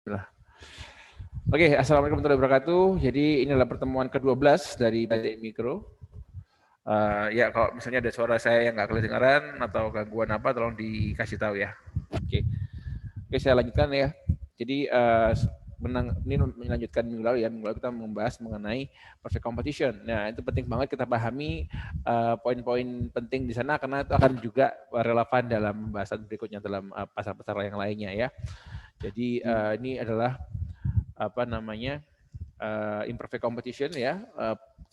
Oke, assalamualaikum warahmatullahi wabarakatuh. Jadi ini adalah pertemuan ke-12 dari BDI Mikro. Ya, kalau misalnya ada suara saya yang nggak kedengaran atau gangguan apa, tolong dikasih tahu ya. Oke, oke saya lanjutkan ya. Jadi ini melanjutkan minggu lalu ya. Minggu lalu kita membahas mengenai perfect competition. Nah, itu penting banget kita pahami poin-poin penting di sana karena itu akan juga relevan dalam pembahasan berikutnya dalam pasar-pasar yang lainnya ya. Jadi ini adalah apa namanya imperfect competition ya.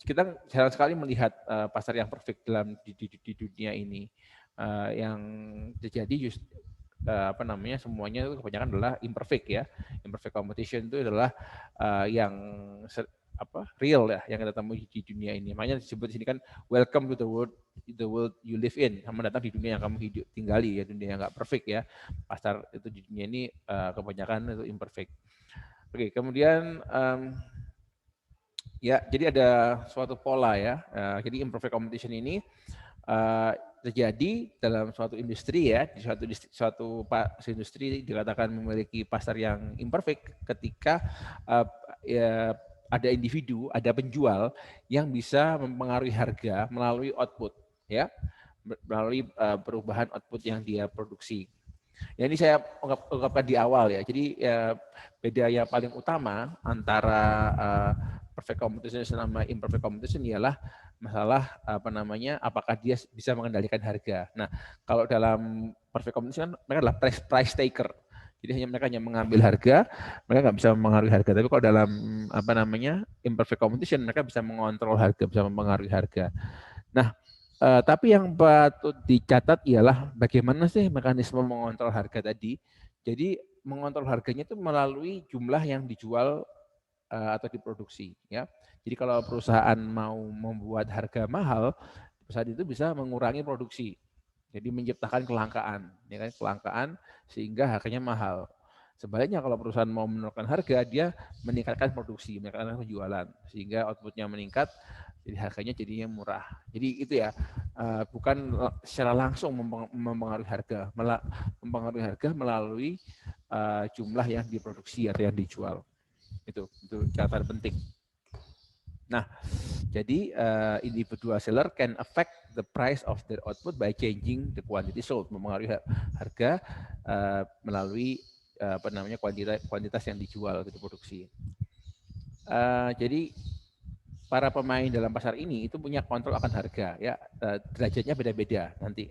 Kita jarang sekali melihat pasar yang perfect dalam di dunia ini. Yang terjadi apa namanya semuanya itu kebanyakan adalah imperfect ya. Imperfect competition itu adalah yang real ya yang kita temui di dunia ini. Makanya disebut di sini kan welcome to the world you live in. Selamat datang di dunia yang kamu hidup tinggali ya, dunia yang nggak perfect ya. Pasar itu di dunia ini kebanyakan itu imperfect. Oke, kemudian ya, jadi ada suatu pola ya. Jadi imperfect competition ini terjadi dalam suatu industri ya, di suatu industri dikatakan memiliki pasar yang imperfect ketika ya, ada individu, ada penjual yang bisa mempengaruhi harga melalui output ya, melalui perubahan output yang dia produksi. Ya ini saya ungkapkan di awal ya. Jadi beda yang paling utama antara perfect competition sama imperfect competition ialah masalah apa namanya, apakah dia bisa mengendalikan harga. Nah, kalau dalam perfect competition mereka adalah price taker. Jadi mereka hanya mengambil harga, mereka nggak bisa mempengaruhi harga. Tapi kalau dalam apa namanya imperfect competition mereka bisa mengontrol harga, bisa mempengaruhi harga. Nah, tapi yang patut dicatat ialah bagaimana sih mekanisme mengontrol harga tadi. Jadi mengontrol harganya itu melalui jumlah yang dijual atau diproduksi. Ya. Jadi kalau perusahaan mau membuat harga mahal, perusahaan itu bisa mengurangi produksi. Jadi menciptakan kelangkaan, ya kan, kelangkaan sehingga harganya mahal. Sebaliknya kalau perusahaan mau menurunkan harga, dia meningkatkan produksi, meningkatkan penjualan, sehingga outputnya meningkat, jadi harganya jadinya murah. Jadi itu ya, bukan secara langsung mempengaruhi harga, mempengaruhi harga melalui jumlah yang diproduksi atau yang dijual. Itu catatan penting. Nah, jadi individual seller can affect the price of their output by changing the quantity sold, mempengaruhi harga melalui apa namanya kuantitas yang dijual atau diproduksi. Jadi para pemain dalam pasar ini itu punya kontrol akan harga ya, derajatnya beda-beda nanti.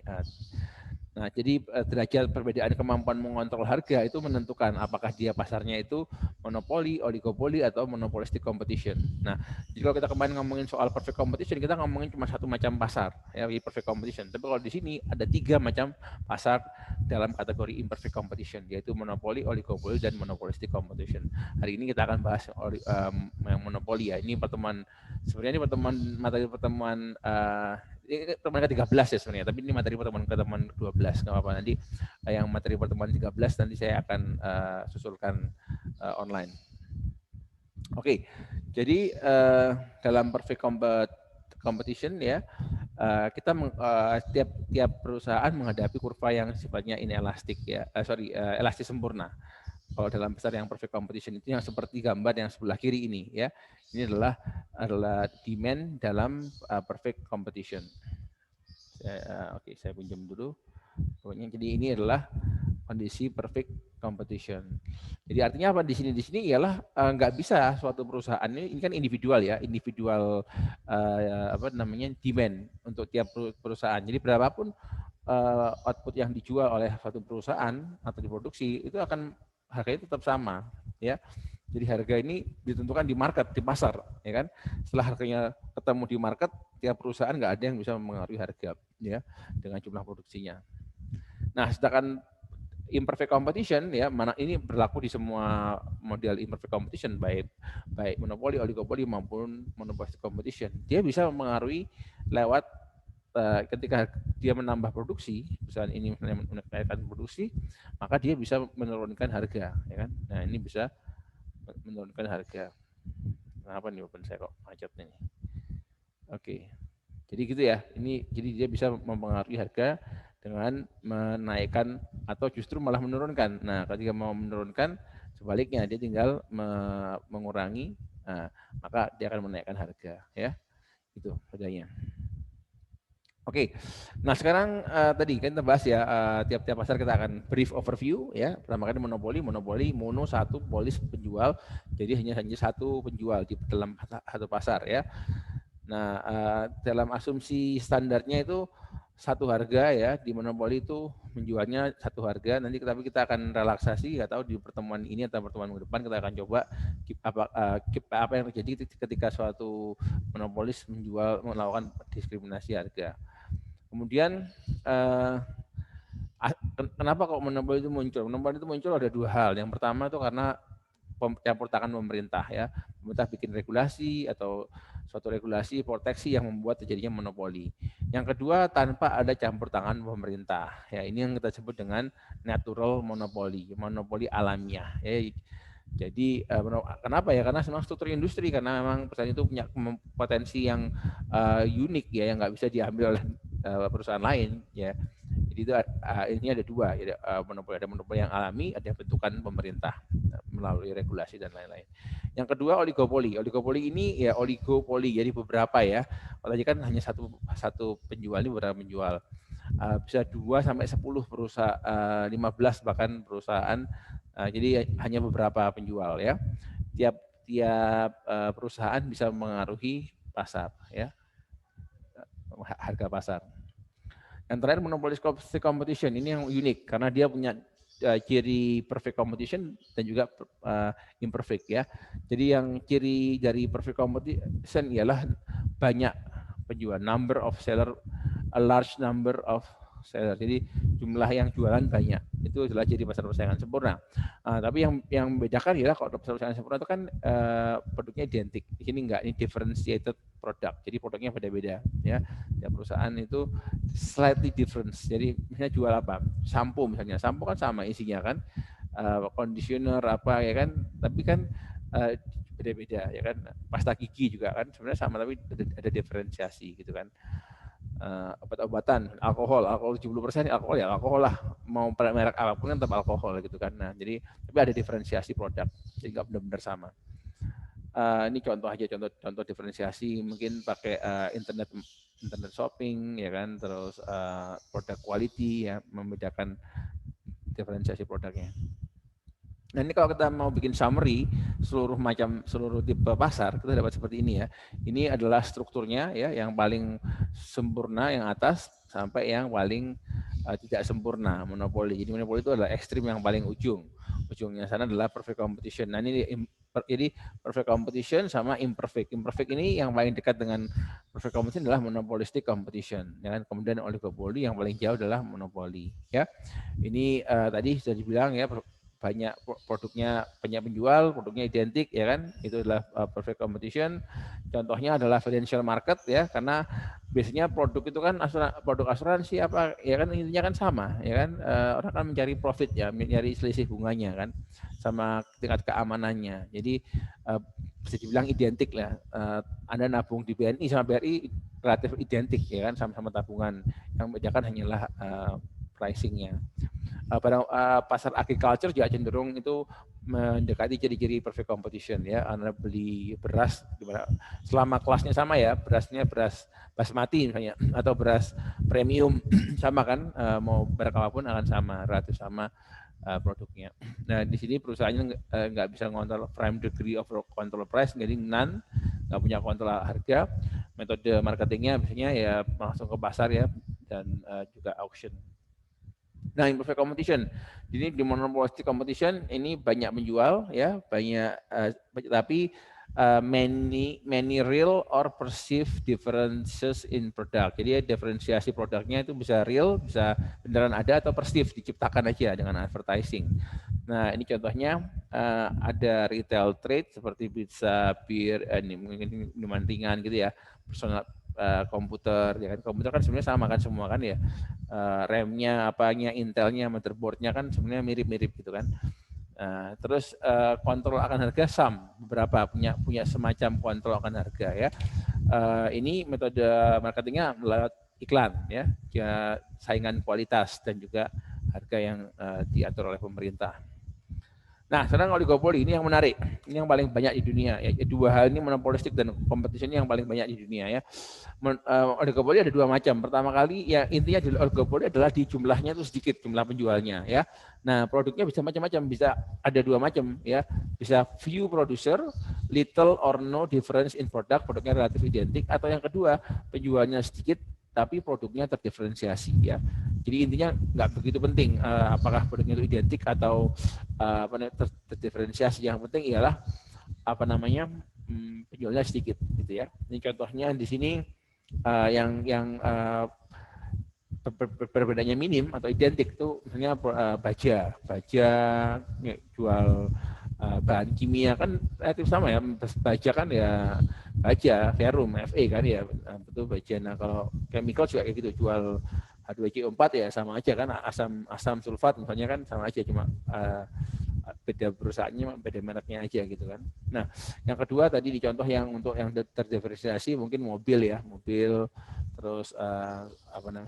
Nah, jadi derajat perbedaan kemampuan mengontrol harga itu menentukan apakah dia pasarnya itu monopoli, oligopoli, atau monopolistic competition. Nah, jadi kalau kita kemarin ngomongin soal perfect competition, kita ngomongin cuma satu macam pasar, ya, perfect competition. Tapi kalau di sini ada 3 macam pasar dalam kategori imperfect competition, yaitu monopoli, oligopoli, dan monopolistic competition. Hari ini kita akan bahas yang monopoli ya. Ini sebenarnya ini materi pertemuan pertemuan ke-13 ya sebenarnya, tapi ini materi pertemuan ke-12, nggak apa-apa. Nanti yang materi pertemuan 13 nanti saya akan susulkan online. Oke, jadi dalam perfect competition ya, kita tiap perusahaan menghadapi kurva yang sifatnya inelastik ya, elastis sempurna. Kalau dalam besar yang perfect competition itu yang seperti gambar yang sebelah kiri ini ya, ini adalah demand dalam perfect competition. Oke, saya pinjam dulu. Pokoknya jadi ini adalah kondisi perfect competition. Jadi artinya apa di sini ialah nggak bisa suatu perusahaan ini kan individual ya, individual apa namanya demand untuk tiap perusahaan. Jadi berapapun output yang dijual oleh suatu perusahaan atau diproduksi itu akan harganya tetap sama ya. Jadi harga ini ditentukan di market, di pasar, ya kan. Setelah harganya ketemu di market, tiap perusahaan nggak ada yang bisa mempengaruhi harga, ya, dengan jumlah produksinya. Nah, sedangkan imperfect competition, ya, mana ini berlaku di semua model imperfect competition, baik monopoli, oligopoli maupun monopolistic competition. Dia bisa mempengaruhi lewat ketika dia menambah produksi, perusahaan ini menaikkan produksi, maka dia bisa menurunkan harga, ya kan. Nah, ini bisa menurunkan harga. Kenapa nih open saya kok macet nih? Oke. Jadi gitu ya. Jadi dia bisa mempengaruhi harga dengan menaikkan atau justru malah menurunkan. Nah, ketika mau menurunkan Sebaliknya dia tinggal mengurangi, maka dia akan menaikkan harga, ya. Itu bedanya. Oke, nah sekarang tadi kan kita bahas ya, tiap-tiap pasar kita akan brief overview ya. Pertama kali monopoli mono satu polis penjual, jadi hanya satu penjual di dalam satu pasar ya. Nah, dalam asumsi standarnya itu satu harga ya, di monopoli itu menjualnya satu harga. Nanti tapi kita akan relaksasi, nggak tahu di pertemuan ini atau pertemuan ke depan kita akan coba apa yang terjadi ketika suatu monopolis melakukan diskriminasi harga. Kemudian kenapa kok monopoli itu muncul? Monopoli itu muncul ada dua hal. Yang pertama itu karena campur tangan pemerintah ya. Pemerintah bikin regulasi atau suatu regulasi proteksi yang membuat terjadinya monopoli. Yang kedua tanpa ada campur tangan pemerintah. Ya, ini yang kita sebut dengan natural monopoly, monopoli alamiah. Ya, jadi kenapa ya? Karena memang struktur industri, karena memang perusahaan itu punya potensi yang unik ya, yang nggak bisa diambil oleh perusahaan lain ya. Jadi itu ini ada dua, ya, monopoli, ada monopoli yang alami, ada bentukan pemerintah melalui regulasi dan lain-lain. Yang kedua oligopoli. Oligopoli ini ya oligopoli, jadi beberapa ya. Kalau tadi kan hanya satu penjual, ini beberapa penjual. Bisa 2 sampai 10 perusahaan, 15 bahkan perusahaan. Jadi hanya beberapa penjual ya. Tiap perusahaan bisa mengaruhi pasar ya, harga pasar. Yang terakhir monopoly competition, ini yang unik karena dia punya ciri perfect competition dan juga imperfect ya. Jadi yang ciri dari perfect competition ialah banyak penjual, number of seller, a large number of seller. Jadi jumlah yang jualan banyak. Itu adalah ciri pasar persaingan sempurna. Tapi yang membedakan ialah kalau pasar persaingan sempurna itu kan produknya identik. Di sini enggak, ini differentiated product. Jadi produknya beda-beda ya. Ya perusahaan itu slightly difference. Jadi misalnya jual apa? Sampo misalnya. Sampo kan sama isinya kan. Conditioner apa ya kan. Tapi kan beda-beda ya kan. Pasta gigi juga kan sebenarnya sama tapi ada diferensiasi gitu kan. Obat-obatan, alkohol 70% alkohol ya alkohol lah, mau merek apapun kan tetap alkohol gitu kan. Nah, jadi tapi ada diferensiasi produk, jadi nggak benar-benar sama. Ini contoh aja, contoh diferensiasi mungkin pakai internet shopping ya kan, terus produk quality ya, membedakan diferensiasi produknya. Nah ini kalau kita mau bikin summary seluruh tipe pasar, kita dapat seperti ini ya. Ini adalah strukturnya ya, yang paling sempurna yang atas sampai yang paling tidak sempurna, monopoli. Jadi monopoli itu adalah ekstrim yang paling ujung. Ujungnya sana adalah perfect competition. Nah ini jadi perfect competition sama imperfect. Imperfect ini yang paling dekat dengan perfect competition adalah monopolistic competition. Ya kan? Kemudian oligopoli yang paling jauh adalah monopoli. Ya, ini tadi sudah dibilang ya, banyak produknya, banyak penjual, produknya identik ya kan, itu adalah perfect competition. Contohnya adalah financial market ya, karena biasanya produk itu kan produk asuransi apa ya kan, intinya kan sama ya kan, orang kan mencari profit ya, mencari selisih bunganya kan, sama tingkat keamanannya. Jadi bisa dibilang identik lah. Anda nabung di BNI sama BRI relatif identik ya kan, sama-sama tabungan, yang membedakan hanyalah pricingnya. Pada pasar agriculture juga cenderung itu mendekati ciri-ciri perfect competition ya. Anda beli beras selama kelasnya sama ya, berasnya beras basmati misalnya atau beras premium sama kan, mau merek apapun akan sama, relatif sama produknya. Nah di sini perusahaannya nggak bisa ngontrol prime degree of control price, jadi nggak punya kontrol harga. Metode marketingnya biasanya ya langsung ke pasar ya, dan juga auction. Nah, imperfect competition. Jadi di monopolistic competition ini banyak menjual ya, banyak tapi many real or perceived differences in product. Jadi diferensiasi produknya itu bisa real, bisa beneran ada, atau perceived, diciptakan aja dengan advertising. Nah, ini contohnya ada retail trade seperti pizza, bir, mungkin minuman ringan gitu ya, personal komputer ya kan, komputer kan sebenarnya sama kan semua kan ya, remnya apanya, intelnya, motherboardnya kan sebenarnya mirip-mirip gitu kan. Terus kontrol akan harga beberapa punya semacam kontrol akan harga ya. Ini metode marketingnya lewat iklan ya, saingan kualitas dan juga harga yang diatur oleh pemerintah. Nah, sekarang oligopoli ini yang menarik, ini yang paling banyak di dunia. Ya, dua hal ini monopolistik dan kompetisi ini yang paling banyak di dunia ya. Oligopoli ada dua macam. Pertama kali ya intinya di oligopoli adalah di jumlahnya itu sedikit jumlah penjualnya ya. Nah, produknya bisa macam-macam, bisa ada dua macam ya. Bisa few producer, little or no difference in product, produknya relatif identik, atau yang kedua penjualnya sedikit tapi produknya terdiferensiasi ya. Jadi intinya nggak begitu penting apakah produknya itu identik atau terdiferensiasi. Yang penting ialah penjualnya sedikit gitu ya. Ini contohnya di sini yang perbedaannya minim atau identik itu misalnya baja jual bahan kimia kan relatif sama ya. Baja kan ya baja, Verum, Fe kan ya betul baja. Nah kalau chemical juga kayak gitu, jual H2CO4 ya sama aja kan, asam sulfat misalnya kan sama aja, cuma beda perusahaannya, beda mereknya aja gitu kan. Nah, yang kedua tadi di contoh yang untuk yang terdiversifikasi mungkin mobil ya, mobil terus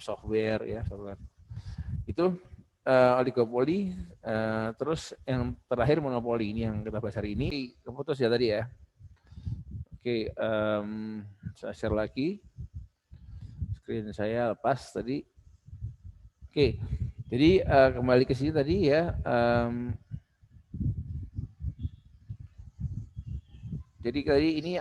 software ya, software. Itu oligopoli, terus yang terakhir monopoli, ini yang kita bahas hari ini. Keputus ya tadi ya. Oke, saya share lagi. Screen saya lepas tadi. Oke, jadi kembali ke sini tadi ya. Jadi tadi ini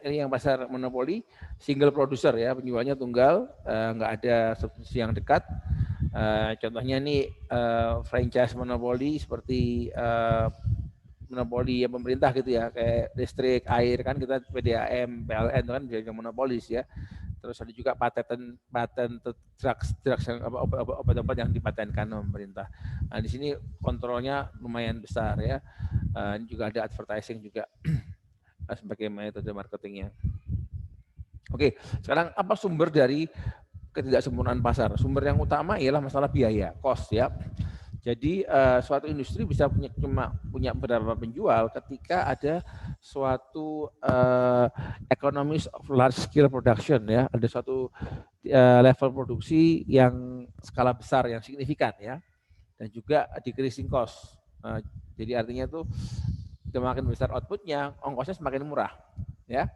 ini yang pasar monopoli, single producer ya, penjualnya tunggal, nggak ada substitusi yang dekat. Contohnya nih franchise monopoli seperti monopoli ya pemerintah gitu ya, kayak listrik, air kan kita PDAM, PLN itu kan jadi monopolis ya. Terus ada juga paten drugs yang obat-obat yang dipatenkan pemerintah. Nah, di sini kontrolnya lumayan besar ya. Ini juga ada advertising juga sebagai metode marketingnya. Oke, sekarang apa sumber dari ketidaksempurnaan pasar? Sumber yang utama ialah masalah biaya, cost ya. Jadi suatu industri bisa punya beberapa penjual ketika ada suatu economies of large scale production ya, ada suatu level produksi yang skala besar yang signifikan ya, dan juga decreasing cost. Jadi artinya tuh semakin besar outputnya, ongkosnya semakin murah ya.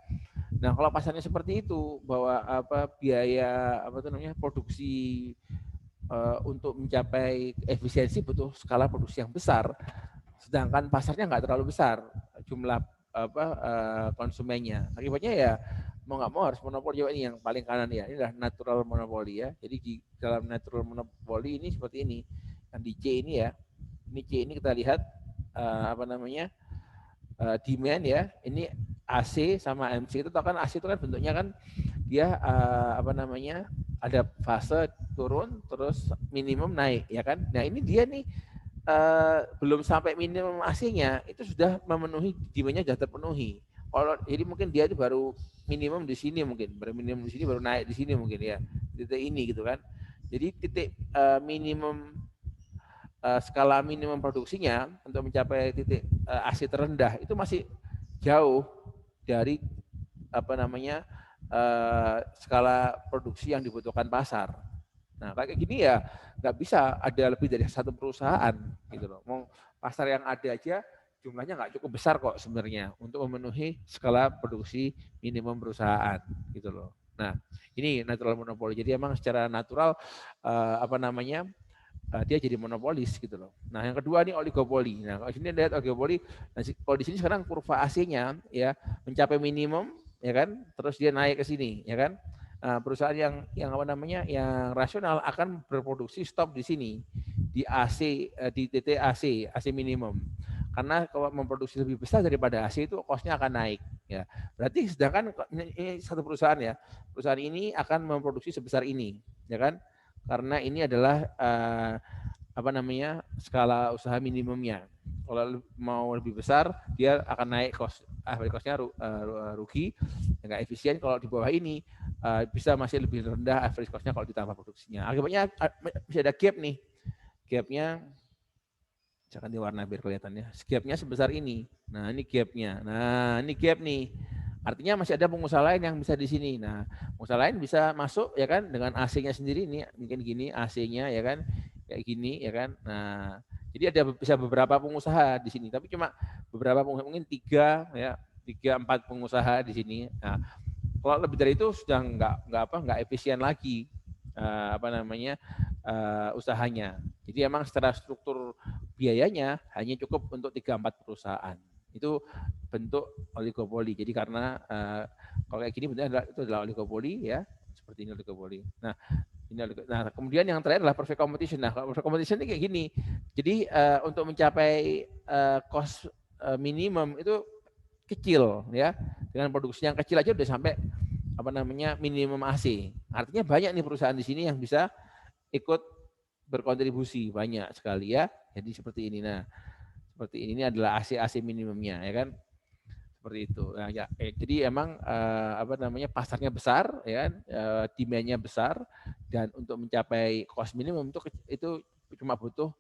Nah, kalau pasarnya seperti itu, bahwa biaya produksi untuk mencapai efisiensi butuh skala produksi yang besar, sedangkan pasarnya nggak terlalu besar jumlah konsumennya. Akibatnya ya mau nggak mau harus monopoli. Ini yang paling kanan ya, ini adalah natural monopoly ya. Jadi di dalam natural monopoly ini seperti ini. Yang di C ini ya, ini C ini kita lihat demand ya. Ini AC sama MC itu, kan AC itu kan bentuknya kan dia ada fase turun terus minimum naik ya kan. Nah ini dia nih belum sampai minimum AC-nya itu sudah memenuhi, demandnya sudah terpenuhi. Kalau jadi mungkin dia itu baru minimum di sini, mungkin baru minimum di sini, baru naik di sini mungkin ya, titik ini gitu kan. Jadi titik minimum skala minimum produksinya untuk mencapai titik AC terendah itu masih jauh dari skala produksi yang dibutuhkan pasar. Nah, kayak gini ya nggak bisa ada lebih dari satu perusahaan gitu loh. Mau pasar yang ada aja jumlahnya nggak cukup besar kok sebenarnya untuk memenuhi skala produksi minimum perusahaan gitu loh. Nah, ini natural monopoly. Jadi emang secara natural dia jadi monopolis gitu loh. Nah, yang kedua nih oligopoli. Nah, kalau sini lihat oligopoli, nah, kalau di sini sekarang kurva AC-nya ya mencapai minimum ya kan, terus dia naik ke sini ya kan. Nah, perusahaan yang rasional akan berproduksi stop di sini di AC di titik AC minimum. Karena kalau memproduksi lebih besar daripada AC itu cost-nya akan naik ya. Berarti sedangkan ini satu perusahaan ya. Perusahaan ini akan memproduksi sebesar ini ya kan. Karena ini adalah skala usaha minimumnya. Kalau mau lebih besar, dia akan naik cost-nya rugi, nggak efisien. Kalau di bawah ini bisa masih lebih rendah average cost-nya kalau ditambah produksinya. Akibatnya bisa ada gap nih. Gap-nya jangan diwarna biar kelihatannya. Gap-nya sebesar ini. Nah, ini gap-nya. Nah, ini gap nih. Artinya masih ada pengusaha lain yang bisa di sini. Nah, pengusaha lain bisa masuk ya kan dengan AC-nya sendiri, ini mungkin gini AC-nya ya kan, kayak gini ya kan. Nah, Jadi ada bisa beberapa pengusaha di sini, tapi cuma beberapa pengusaha, mungkin 3 ya, 3-4 pengusaha di sini. Nah, kalau lebih dari itu sudah nggak efisien lagi apa namanya usahanya. Jadi emang secara struktur biayanya hanya cukup untuk 3-4 perusahaan. Itu bentuk oligopoli. Jadi karena kalau kayak gini bentuknya itu adalah oligopoli ya, seperti ini oligopoli. Nah, kemudian yang terakhir adalah perfect competition. Nah, perfect competition ini kayak gini. Jadi untuk mencapai cost minimum itu kecil ya. Dengan produksi yang kecil aja udah sampai apa namanya minimum AC. Artinya banyak nih perusahaan di sini yang bisa ikut berkontribusi banyak sekali ya. Jadi seperti ini. Nah, seperti ini adalah AC minimumnya ya kan. Seperti itu. Nah, ya, jadi emang apa namanya pasarnya besar ya, demand-nya besar dan untuk mencapai cost minimum itu cuma butuh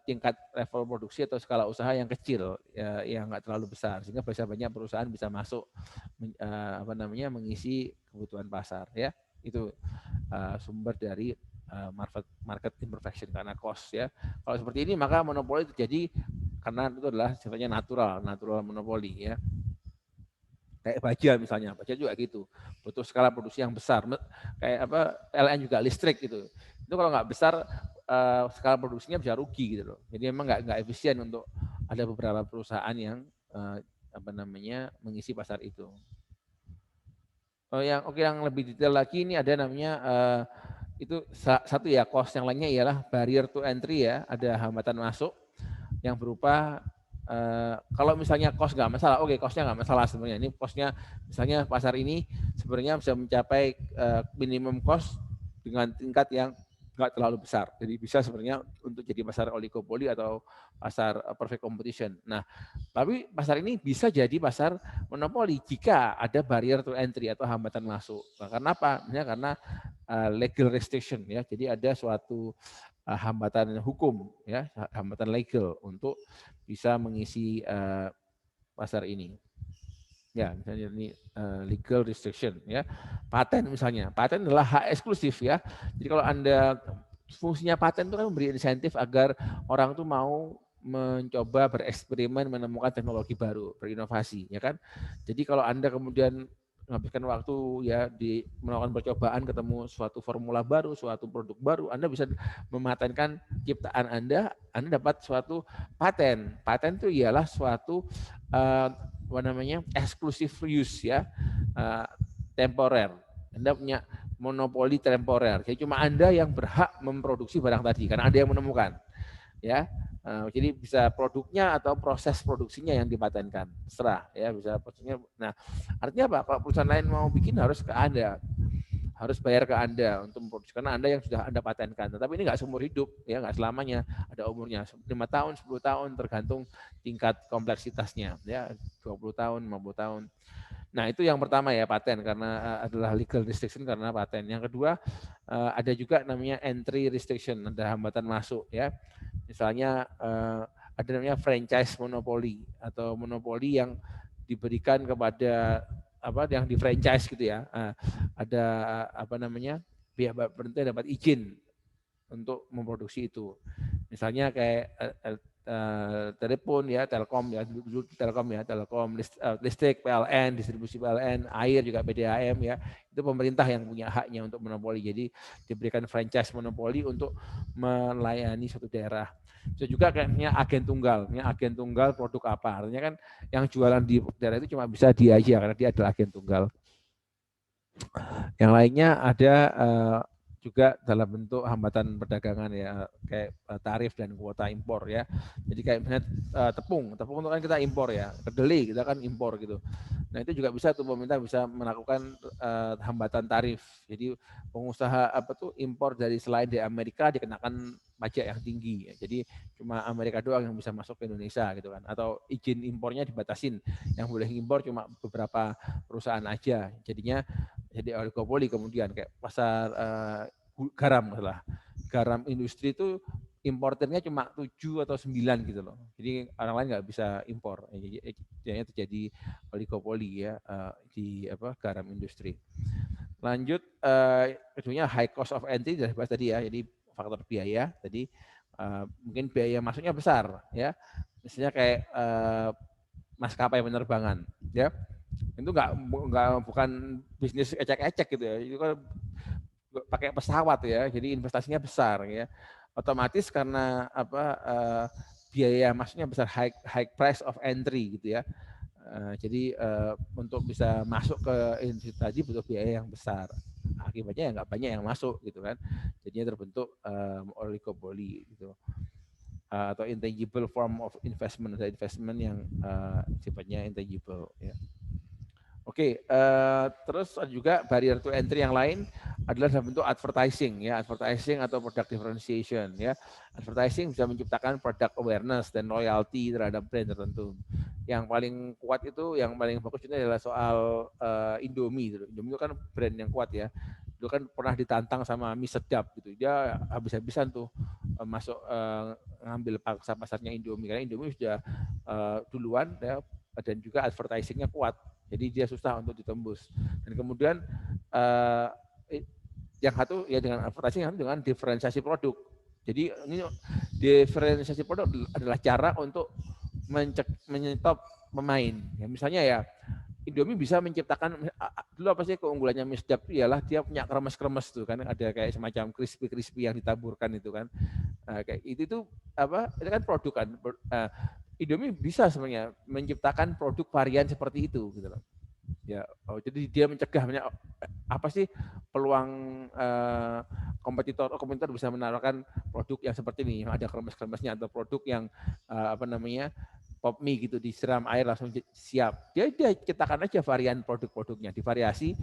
tingkat level produksi atau skala usaha yang kecil ya, yang nggak terlalu besar sehingga bisa banyak perusahaan bisa masuk apa namanya mengisi kebutuhan pasar ya. Itu sumber dari market imperfection karena cost ya. Kalau seperti ini maka monopoli terjadi karena itu adalah sifatnya natural monopoli ya. Kayak baja misalnya, baja juga gitu, butuh skala produksi yang besar, kayak apa PLN juga listrik gitu. Itu kalau nggak besar skala produksinya bisa rugi gitu loh. Jadi memang nggak efisien untuk ada beberapa perusahaan yang apa namanya mengisi pasar itu. Yang lebih detail lagi ini ada namanya itu satu ya cost, yang lainnya ialah barrier to entry ya, ada hambatan masuk yang berupa kalau misalnya cost nggak masalah, oke costnya nggak masalah sebenarnya. Ini costnya misalnya pasar ini sebenarnya bisa mencapai minimum cost dengan tingkat yang nggak terlalu besar. Jadi bisa sebenarnya untuk jadi pasar oligopoli atau pasar perfect competition. Nah, tapi pasar ini bisa jadi pasar monopoli jika ada barrier to entry atau hambatan masuk. Nah, karena apa? Misalnya karena legal restriction ya. Jadi ada suatu hambatan hukum ya, hambatan legal untuk bisa mengisi pasar ini. Ya, misalnya ini legal restriction ya. Paten misalnya. Paten adalah hak eksklusif ya. Jadi kalau Anda fungsinya paten itu kan memberi insentif agar orang tuh mau mencoba bereksperimen, menemukan teknologi baru, berinovasi ya kan. Jadi kalau Anda kemudian menghabiskan waktu ya di melakukan percobaan, ketemu suatu formula baru, suatu produk baru, Anda bisa mematenkan ciptaan Anda dapat suatu paten. Paten itu ialah suatu apa namanya eksklusif use ya, temporer. Anda punya monopoli temporer. Jadi cuma Anda yang berhak memproduksi barang tadi karena Anda yang menemukan. Ya. Jadi bisa produknya atau proses produksinya yang dipatenkan. Serah ya, bisa prosesnya. Nah, artinya apa? Kalau perusahaan lain mau bikin harus ke Anda. Harus bayar ke Anda untuk memproduksi karena Anda yang sudah Anda patenkan. Tetapi ini nggak seumur hidup, ya nggak selamanya. Ada umurnya 5 tahun, 10 tahun tergantung tingkat kompleksitasnya, ya 20 tahun, 50 tahun. Nah, itu yang pertama ya paten karena adalah legal restriction karena paten. Yang kedua ada juga namanya entry restriction, ada hambatan masuk ya. Misalnya ada namanya franchise monopoli atau monopoli yang diberikan kepada apa yang di franchise gitu ya. Ada apa namanya pihak pemerintah dapat izin untuk memproduksi itu. Misalnya kayak telepon ya, Telkom ya, dulu Telkom listrik PLN, distribusi PLN, air juga PDAM ya. Itu pemerintah yang punya haknya untuk monopoli. Jadi diberikan franchise monopoli untuk melayani suatu daerah. Bisa juga kayaknya agen tunggal produk apa. Artinya kan yang jualan di daerah itu cuma bisa dia aja karena dia adalah agen tunggal. Yang lainnya ada juga dalam bentuk hambatan perdagangan ya, kayak tarif dan kuota impor ya. Jadi kayak misalnya tepung itu kan kita impor ya, kedelai kita kan impor gitu. Nah itu juga bisa tuh pemerintah bisa melakukan hambatan tarif. Jadi pengusaha apa tuh impor dari selain dari Amerika dikenakan pajak yang tinggi. Ya. Jadi cuma Amerika doang yang bisa masuk ke Indonesia gitu kan. Atau izin impornya dibatasin, yang boleh impor cuma beberapa perusahaan aja. Jadinya jadi oligopoli kemudian kayak pasar garam lah. Garam industri itu importernya cuma 7 atau 9 gitu loh. Jadi orang lain nggak bisa impor. Jadi terjadi oligopoli ya di apa garam industri. Lanjut keduanya high cost of entry sudah bahas tadi ya. Jadi faktor biaya tadi Mungkin biaya masuknya besar, ya. Misalnya kayak maskapai penerbangan, ya. Itu bukan bisnis ecek-ecek gitu ya. Itu kan pakai pesawat ya, jadi investasinya besar ya. Otomatis karena biaya masuknya besar, high price of entry gitu ya. Jadi untuk bisa masuk ke industri tadi butuh biaya yang besar. Akibatnya ya nggak banyak yang masuk gitu kan. Jadinya terbentuk oligopoli gitu. Atau intangible form of investment, ada investment yang sifatnya intangible ya. Oke, terus ada juga barrier to entry yang lain adalah dalam bentuk advertising ya, advertising atau product differentiation ya. Advertising bisa menciptakan product awareness dan loyalty terhadap brand tertentu. Yang paling kuat itu, yang paling fokus itu adalah soal Indomie. Indomie itu kan brand yang kuat ya. Itu kan pernah ditantang sama mie sedap gitu. Dia habis-habisan tuh masuk ngambil paksa pasarnya Indomie karena Indomie sudah duluan ya, dan juga advertisingnya kuat. Jadi dia susah untuk ditembus. Dan kemudian yang satu ya dengan advertising, yang satu dengan diferensiasi produk. Jadi ini diferensiasi produk adalah cara untuk menyetop pemain. Ya, misalnya ya Indomie bisa menciptakan dulu apa sih keunggulannya mie sedap ialah dia punya kremes-kremes tuh kan, ada kayak semacam crispy yang ditaburkan itu kan. Kayak itu apa? Itu kan produk kan. Indomie bisa sebenarnya menciptakan produk varian seperti itu gitu loh. Ya, jadi dia mencegah apa sih peluang kompetitor bisa menawarkan produk yang seperti ini yang ada kremes-kremesnya atau produk yang pop mie gitu disiram air langsung siap. Dia ciptakan aja varian produk-produknya, divariasi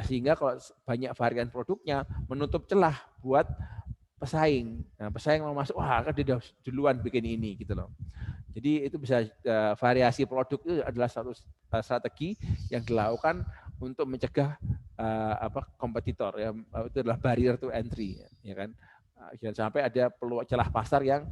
sehingga kalau banyak varian produknya menutup celah buat pesaing. Nah, pesaing mau masuk, wah kan dia duluan bikin ini gitu loh. Jadi itu bisa variasi produk itu adalah satu strategi yang dilakukan untuk mencegah kompetitor ya, itu adalah barrier to entry ya kan. Jangan sampai ada peluang celah pasar yang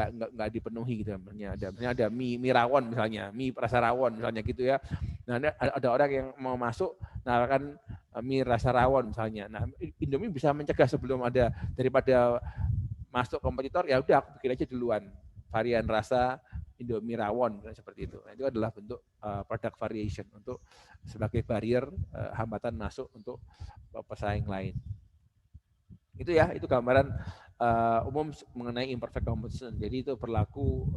nggak dipenuhi gitu. Ada mie rawon misalnya, mie rasa rawon misalnya gitu ya. Nah, ada orang yang mau masuk menawarkan mie rasa rawon misalnya. Nah, Indomie bisa mencegah sebelum ada, daripada masuk kompetitor, ya udah aku bikin aja duluan varian rasa Indomie rawon seperti itu. Nah, itu adalah bentuk product variation untuk sebagai barrier hambatan masuk untuk pesaing lain. Itu ya, itu gambaran umum mengenai imperfect competition. Jadi itu berlaku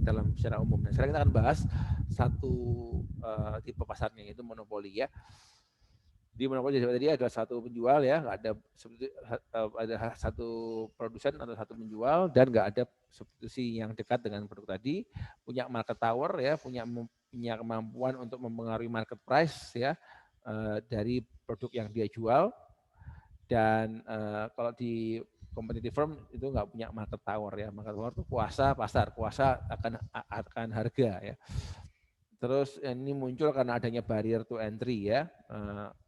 dalam secara umum. Nah, sekarang kita akan bahas satu tipe pasarnya, yaitu monopoli ya. Di monopoli tadi ada satu penjual ya, nggak ada satu produsen atau satu penjual, dan nggak ada substitusi yang dekat dengan produk tadi, punya market power ya, punya kemampuan untuk mempengaruhi market price ya dari produk yang dia jual. Dan kalau di competitive firm itu nggak punya market power ya. Market power itu kuasa pasar, kuasa akan harga ya. Terus ini muncul karena adanya barrier to entry ya.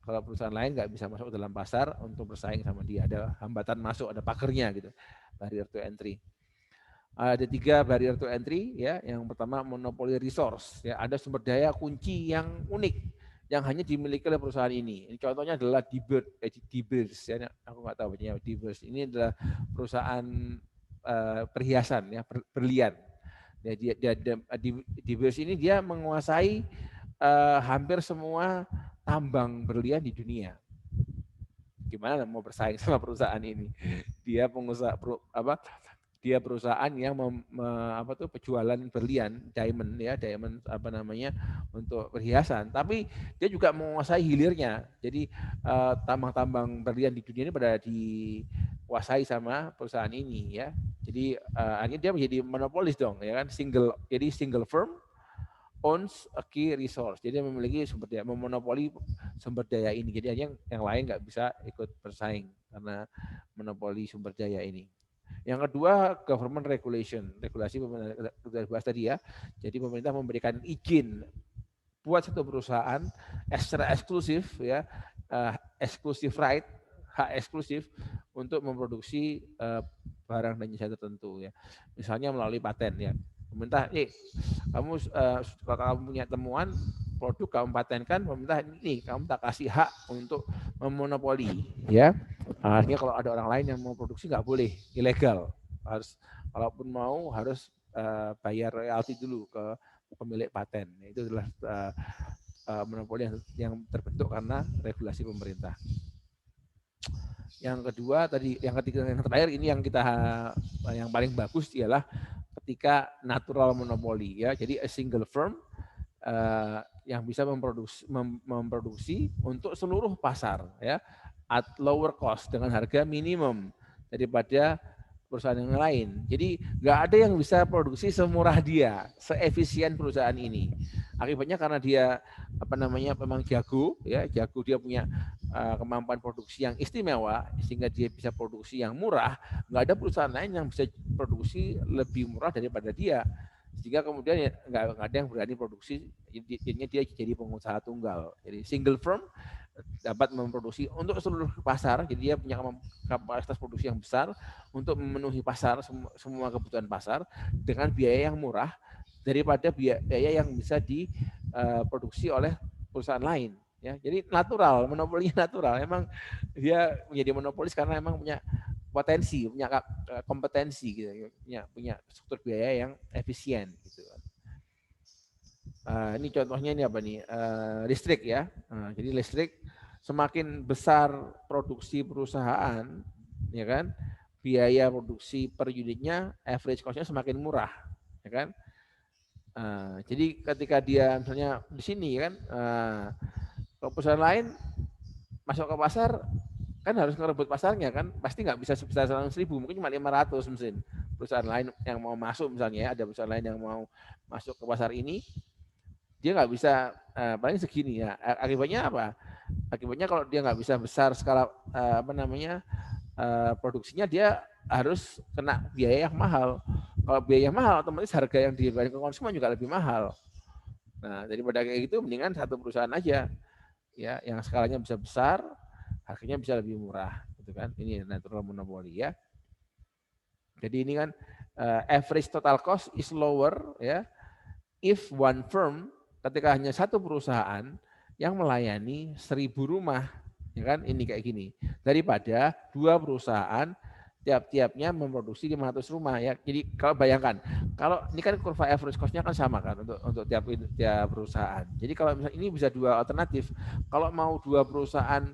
Kalau perusahaan lain nggak bisa masuk ke dalam pasar untuk bersaing sama dia, ada hambatan masuk, ada pagernya gitu. Barrier to entry. Ada 3 barrier to entry ya. Yang pertama monopoli resource ya. Ada sumber daya kunci yang unik yang hanya dimiliki oleh perusahaan ini. Contohnya adalah Beers ya, aku nggak tahu bacanya Beers. Ini adalah perusahaan perhiasan ya, berlian. Ya, Beers ini dia menguasai hampir semua tambang berlian di dunia. Gimana mau bersaing sama perusahaan ini? Dia pengusaha dia perusahaan yang penjualan berlian, diamond untuk perhiasan, tapi dia juga menguasai hilirnya. Jadi tambang-tambang berlian di dunia ini pada dikuasai sama perusahaan ini ya. Jadi akhirnya dia menjadi monopolis dong ya kan, single firm owns a key resource. Jadi memiliki sumber daya, memonopoli sumber daya ini. Jadi yang lain nggak bisa ikut bersaing karena monopoli sumber daya ini. Yang kedua, government regulation. Regulasi sudah bahas tadi ya. Jadi pemerintah memberikan izin buat satu perusahaan secara eksklusif ya, exclusive right, hak eksklusif untuk memproduksi barang dan jasa tertentu ya. Misalnya melalui paten ya. Pemerintah, kalau kamu punya temuan, produk kamu patenkan, pemerintah ini kamu tak kasih hak untuk memonopoli, ya. Artinya kalau ada orang lain yang mau produksi nggak boleh, ilegal. Harus, kalaupun mau harus bayar royalti dulu ke pemilik paten. Itu adalah monopoli yang terbentuk karena regulasi pemerintah. Yang kedua tadi, yang ketiga, yang terakhir ini yang paling bagus ialah ketika natural monopoli, ya. Jadi a single firm yang bisa memproduksi untuk seluruh pasar, ya, at lower cost dengan harga minimum daripada perusahaan yang lain. Jadi nggak ada yang bisa produksi semurah dia, seefisien perusahaan ini. Akibatnya karena dia memang jago, ya, jago, dia punya kemampuan produksi yang istimewa sehingga dia bisa produksi yang murah. Nggak ada perusahaan lain yang bisa produksi lebih murah daripada dia. Sehingga kemudian ya, nggak ada yang berani produksi, jadinya dia jadi pengusaha tunggal. Jadi single firm dapat memproduksi untuk seluruh pasar, jadi dia punya kapasitas produksi yang besar untuk memenuhi pasar, semua kebutuhan pasar dengan biaya yang murah daripada biaya yang bisa diproduksi oleh perusahaan lain. Ya, jadi natural, monopolinya natural. Emang dia menjadi monopolis karena emang punya potensi, punya kompetensi gitu, punya struktur biaya yang efisien gitu. Ini contohnya ini apa nih? Listrik, ya. Jadi listrik, semakin besar produksi perusahaan, ya kan, biaya produksi per unitnya, average cost-nya semakin murah, ya kan. Jadi ketika dia misalnya di sini kan, kalau perusahaan lain masuk ke pasar kan harus ngerebut pasarnya kan, pasti nggak bisa sebesar 100.000, mungkin cuma 500 mesin. Perusahaan lain yang mau masuk misalnya, ada perusahaan lain yang mau masuk ke pasar ini, dia nggak bisa paling segini, ya. Akibatnya apa? Akibatnya kalau dia nggak bisa besar skala produksinya, dia harus kena biaya yang mahal. Kalau biaya yang mahal, otomatis harga yang diberikan ke konsumen juga lebih mahal. Nah, daripada kayak gitu, mendingan satu perusahaan aja, ya, yang skalanya bisa besar, harganya bisa lebih murah, gitu kan. Ini natural monopoly, ya. Jadi ini kan average total cost is lower, ya, if one firm, ketika hanya satu perusahaan yang melayani 1.000 rumah, ya kan, ini kayak gini, daripada dua perusahaan tiap-tiapnya memproduksi 500 rumah, ya. Jadi kalau bayangkan, kalau ini kan kurva average cost-nya kan sama kan untuk tiap perusahaan. Jadi kalau misalnya ini bisa dua alternatif, kalau mau dua perusahaan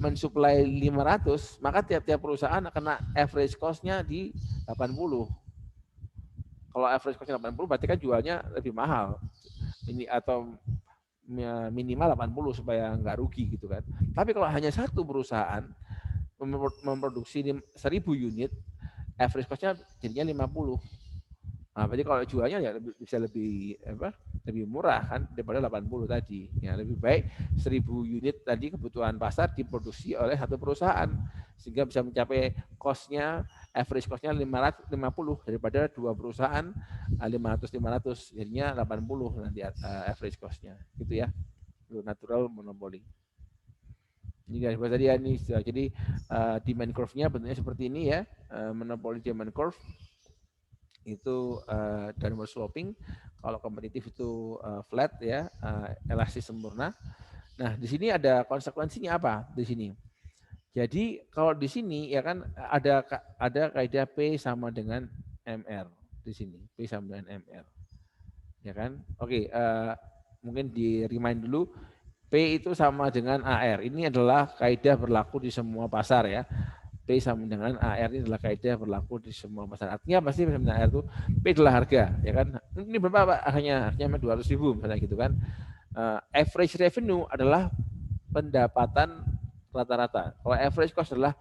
mensuplai 500, maka tiap-tiap perusahaan kena average cost-nya di 80. Kalau average cost-nya 80, berarti kan jualnya lebih mahal. Ini atau minimal 80 supaya nggak rugi gitu kan. Tapi kalau hanya satu perusahaan memproduksi 1.000 unit, average cost-nya jadinya 50. Nah, berarti kalau jualnya ya bisa lebih murah kan daripada 80 tadi. Ya, lebih baik 1.000 unit tadi kebutuhan pasar diproduksi oleh satu perusahaan sehingga bisa mencapai cost-nya, average cost-nya 550 daripada dua perusahaan 500 jadinya 80 nanti average cost-nya gitu, ya. Itu natural monopoly. Ini guys, tadi ya, ini jadi demand curve-nya bentuknya seperti ini, ya. Monopoly demand curve itu downward sloping, kalau kompetitif itu flat, ya, elastis sempurna. Nah, di sini ada konsekuensinya apa di sini? Jadi kalau di sini, ya kan, ada kaidah P sama dengan MR di sini, P sama dengan MR, ya kan? Oke, mungkin di remind dulu, P itu sama dengan AR. Ini adalah kaidah berlaku di semua pasar, ya. P sama dengan AR ini adalah kaidah berlaku di semua pasar. Artinya pasti sama dengan AR itu P adalah harga, ya kan? Ini berapa Pak? Harganya 200.000 misalnya gitu kan. Average revenue adalah pendapatan rata-rata. Kalau average cost adalah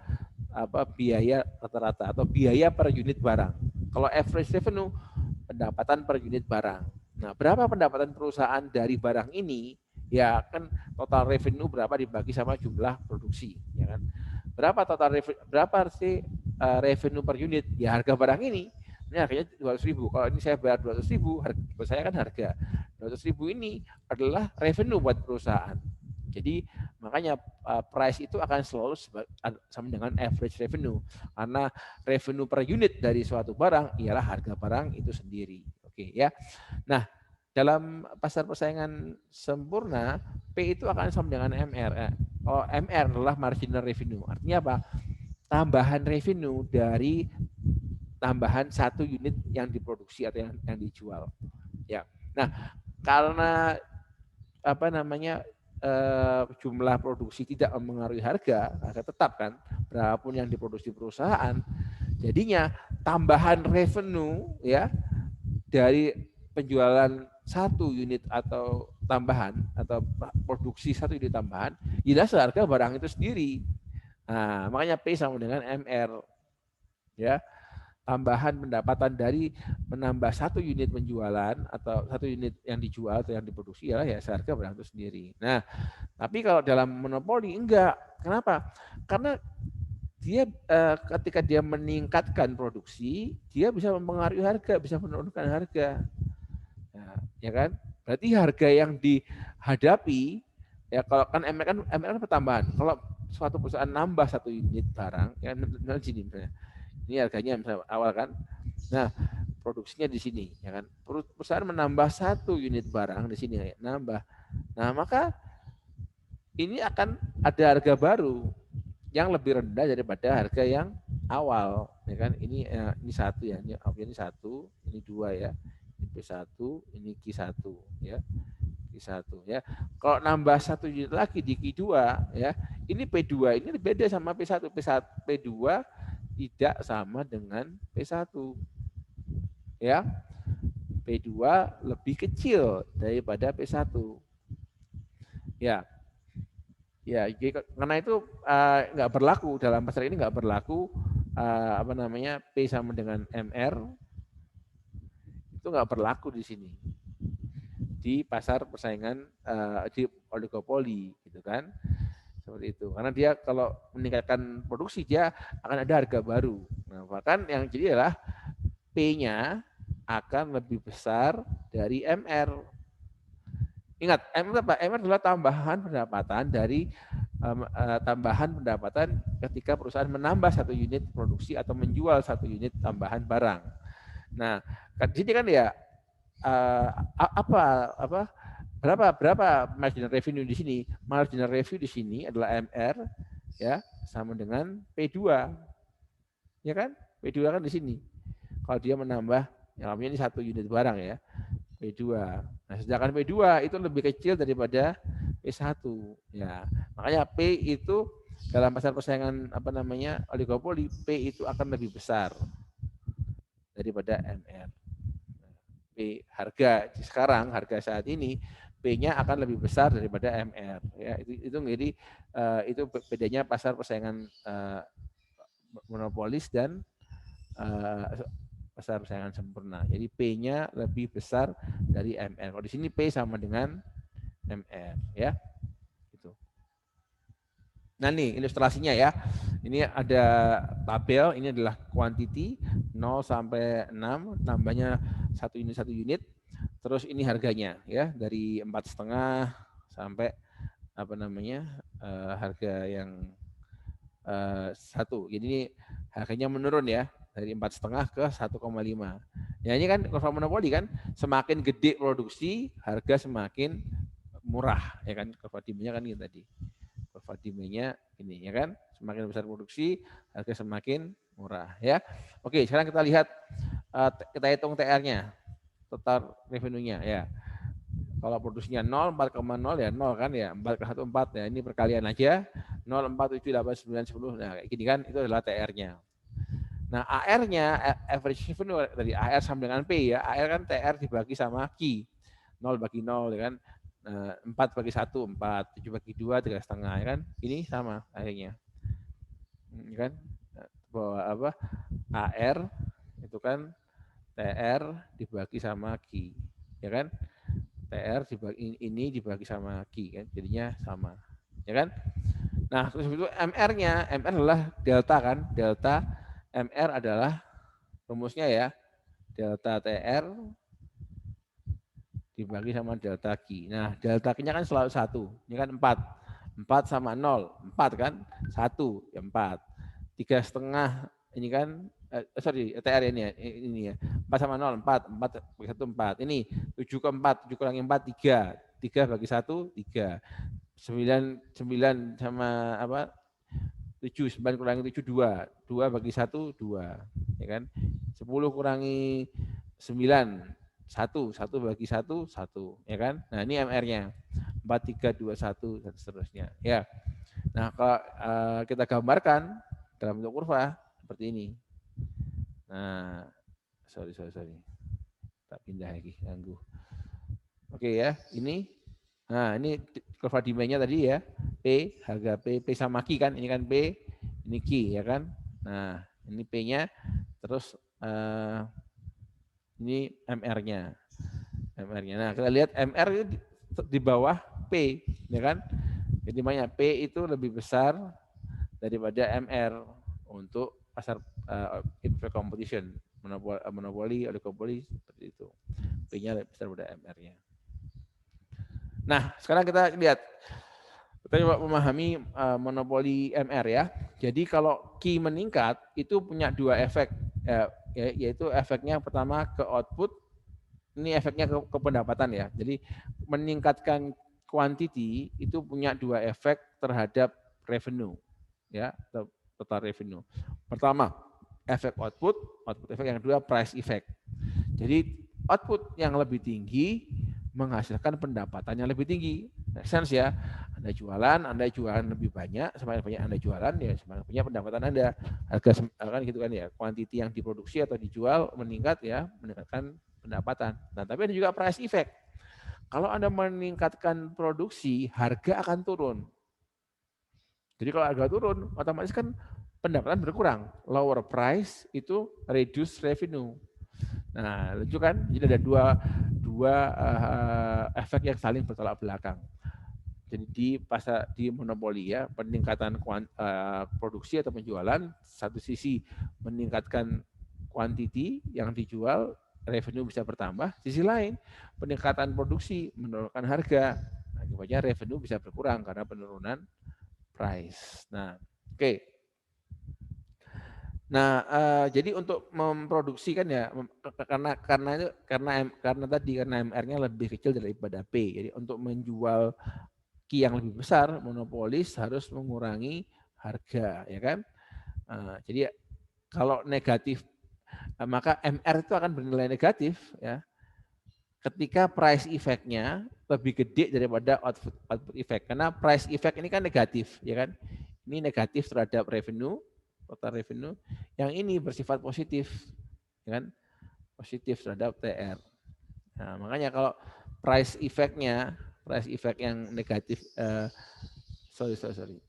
biaya rata-rata atau biaya per unit barang. Kalau average revenue pendapatan per unit barang. Nah, berapa pendapatan perusahaan dari barang ini? Ya kan, total revenue berapa dibagi sama jumlah produksi, ya kan? Berapa sih revenue per unit? Ya harga barang ini harganya 200.000. Kalau ini saya bayar 200.000, harga saya kan harga 200.000 ini adalah revenue buat perusahaan. Jadi makanya price itu akan selalu sama dengan average revenue, karena revenue per unit dari suatu barang ialah harga barang itu sendiri. Oke, ya. Nah, dalam pasar persaingan sempurna, P itu akan sama dengan MR. MR adalah marginal revenue. Artinya apa? Tambahan revenue dari tambahan satu unit yang diproduksi atau yang dijual. Ya. Nah, karena apa namanya jumlah produksi tidak mempengaruhi harga tetap kan, berapapun yang diproduksi perusahaan, jadinya tambahan revenue ya dari penjualan satu unit atau tambahan atau produksi satu unit tambahan, jelas harga barang itu sendiri. Nah, makanya P sama dengan MR ya. Tambahan pendapatan dari menambah satu unit penjualan atau satu unit yang dijual atau yang diproduksi ya seharga barang itu sendiri. Nah, tapi kalau dalam monopoli enggak. Kenapa? Karena dia ketika dia meningkatkan produksi, dia bisa mempengaruhi harga, bisa menurunkan harga. Nah, ya kan? Berarti harga yang dihadapi ya kalau kan MR kan pertambahan. Kalau suatu perusahaan nambah satu unit barang, ya sini misalnya. Ini harganya misalnya awal kan. Nah, produksinya di sini, ya kan. Perusahaan menambah satu unit barang di sini, nambah. Nah, maka ini akan ada harga baru yang lebih rendah daripada harga yang awal, ya kan. Ini satu ya, ini satu, ini dua ya. Ini P1, ini Q1 ya. Q1 ya. Kalau nambah satu unit lagi di Q2 ya, ini P2 ini beda sama P1. P2 tidak sama dengan P1. Ya. P2 lebih kecil daripada P1. Ya. Ya, karena itu nggak berlaku dalam pasar ini, nggak berlaku apa namanya P sama dengan MR, itu nggak berlaku di sini di pasar persaingan di oligopoli gitu kan. Seperti itu. Karena dia kalau meningkatkan produksi dia akan ada harga baru. Nah, bahkan yang jadi adalah P-nya akan lebih besar dari MR. Ingat, MR apa? MR adalah tambahan pendapatan dari tambahan pendapatan ketika perusahaan menambah satu unit produksi atau menjual satu unit tambahan barang. Nah, di sini kan ya berapa marginal revenue di sini? Marginal revenue di sini adalah MR ya sama dengan P2. Ya kan? P2 kan di sini. Kalau dia menambah yang namanya ini satu unit barang ya. P2. Nah, sedangkan P2 itu lebih kecil daripada P1 ya. Makanya P itu dalam pasar persaingan apa namanya oligopoli, P itu akan lebih besar daripada MR. P harga sekarang, harga saat ini P-nya akan lebih besar daripada MR ya. Itu jadi itu bedanya pasar persaingan monopolis dan pasar persaingan sempurna. Jadi P-nya lebih besar dari MR. Kalau di sini P sama dengan MR ya. Gitu. Nah, nih ilustrasinya ya. Ini ada tabel, ini adalah quantity 0 sampai 6, tambahnya satu unit. Terus ini harganya ya, dari 4,5 sampai apa namanya harga yang 1. Jadi ini harganya menurun ya, dari 4,5 ke 1,5. Ya ini kan kurva monopoli kan, semakin gede produksi, harga semakin murah ya kan, kurva demand-nya kan ini tadi. Kurva demand-nya ini ya kan, semakin besar produksi, harga semakin murah ya. Oke, sekarang kita lihat kita hitung TR-nya, total revenue-nya ya. Kalau produksinya 0, 4,0 ya 0 kan ya, 4 ke 1, 4 ya, ini perkalian aja, 0, 4, 7, 8, 9, 10, nah kayak gini kan, itu adalah TR-nya. Nah AR-nya, average revenue dari AR sama dengan P ya, AR kan TR dibagi sama Q, 0 bagi 0 ya kan, 4 bagi 1, 4, 7 bagi 2, 3,5 ya kan, ini sama akhirnya. Ya kan, bahwa apa, AR itu kan TR dibagi sama Q, ya kan, TR dibagi ini dibagi sama Q kan, jadinya sama, ya kan. Nah terus itu MR-nya, MR adalah delta kan, delta MR adalah rumusnya ya, delta TR dibagi sama delta Q. Nah delta Q-nya kan selalu 1, ini kan 4, 4 sama 0, 4 kan, 1 ya 4, 3,5 ini kan sorry TR ini ya, 4 sama 0, 4 bagi 1, 4. Ini 7 ke 4, 7 kurangi 4, 3. 3 bagi 1, 3. 9 sama apa? 7, 9 kurangi 7, 2. 2 bagi 1, 2. Ya kan? 10 kurangi 9, 1. 1 bagi 1, 1. Ya kan? Nah, ini MR-nya. 4, 3, 2, 1, dan seterusnya. Ya. Nah, kalau kita gambarkan dalam bentuk kurva seperti ini. Nah, sorry. Tak pindah lagi, ganggu. Oke ya, ini. Nah, ini kurva demand-nya tadi ya. P, harga P sama Q kan. Ini kan P, ini Q ya kan. Nah, ini P-nya. Terus ini MR-nya. Nah, kita lihat MR itu di bawah P, ya kan? Jadi makanya P itu lebih besar daripada MR untuk pasar inverse competition, monopoli, oligopoli seperti itu. P-nya lebih besar daripada MR-nya. Nah, sekarang kita lihat. Kita coba memahami monopoli MR ya. Jadi kalau Q meningkat itu punya 2 efek, yaitu efeknya pertama ke output, ini efeknya ke pendapatan ya. Jadi meningkatkan quantity itu punya 2 efek terhadap revenue, ya, total revenue. Pertama, efek output efek yang kedua price effect. Jadi output yang lebih tinggi menghasilkan pendapatan yang lebih tinggi. Make sense ya. Anda jualan lebih banyak, semakin banyak Anda jualan ya semakin banyak pendapatan Anda. Harga kan gitu kan ya, kuantiti yang diproduksi atau dijual meningkat ya, meningkatkan pendapatan. Nah, tapi ada juga price effect. Kalau Anda meningkatkan produksi, harga akan turun. Jadi kalau harga turun, otomatis kan pendapatan berkurang. Lower price itu reduce revenue. Nah, lucu kan? Jadi ada dua efek yang saling bertolak belakang. Jadi di monopoli ya, peningkatan produksi atau penjualan, satu sisi meningkatkan kuantiti yang dijual, revenue bisa bertambah, sisi lain peningkatan produksi menurunkan harga, akibatnya revenue bisa berkurang karena penurunan price. Nah, oke. Nah, jadi untuk memproduksi kan ya, karena MR-nya lebih kecil daripada P. Jadi untuk menjual Q yang lebih besar, monopolis harus mengurangi harga, ya kan? Jadi kalau negatif, maka MR itu akan bernilai negatif, ya. Ketika price effect-nya lebih gede daripada output effect, karena price effect ini kan negatif, ya kan? Ini negatif terhadap revenue, total revenue. Yang ini bersifat positif, ya kan? Positif terhadap TR. Nah, makanya kalau price effect yang negatif, sorry.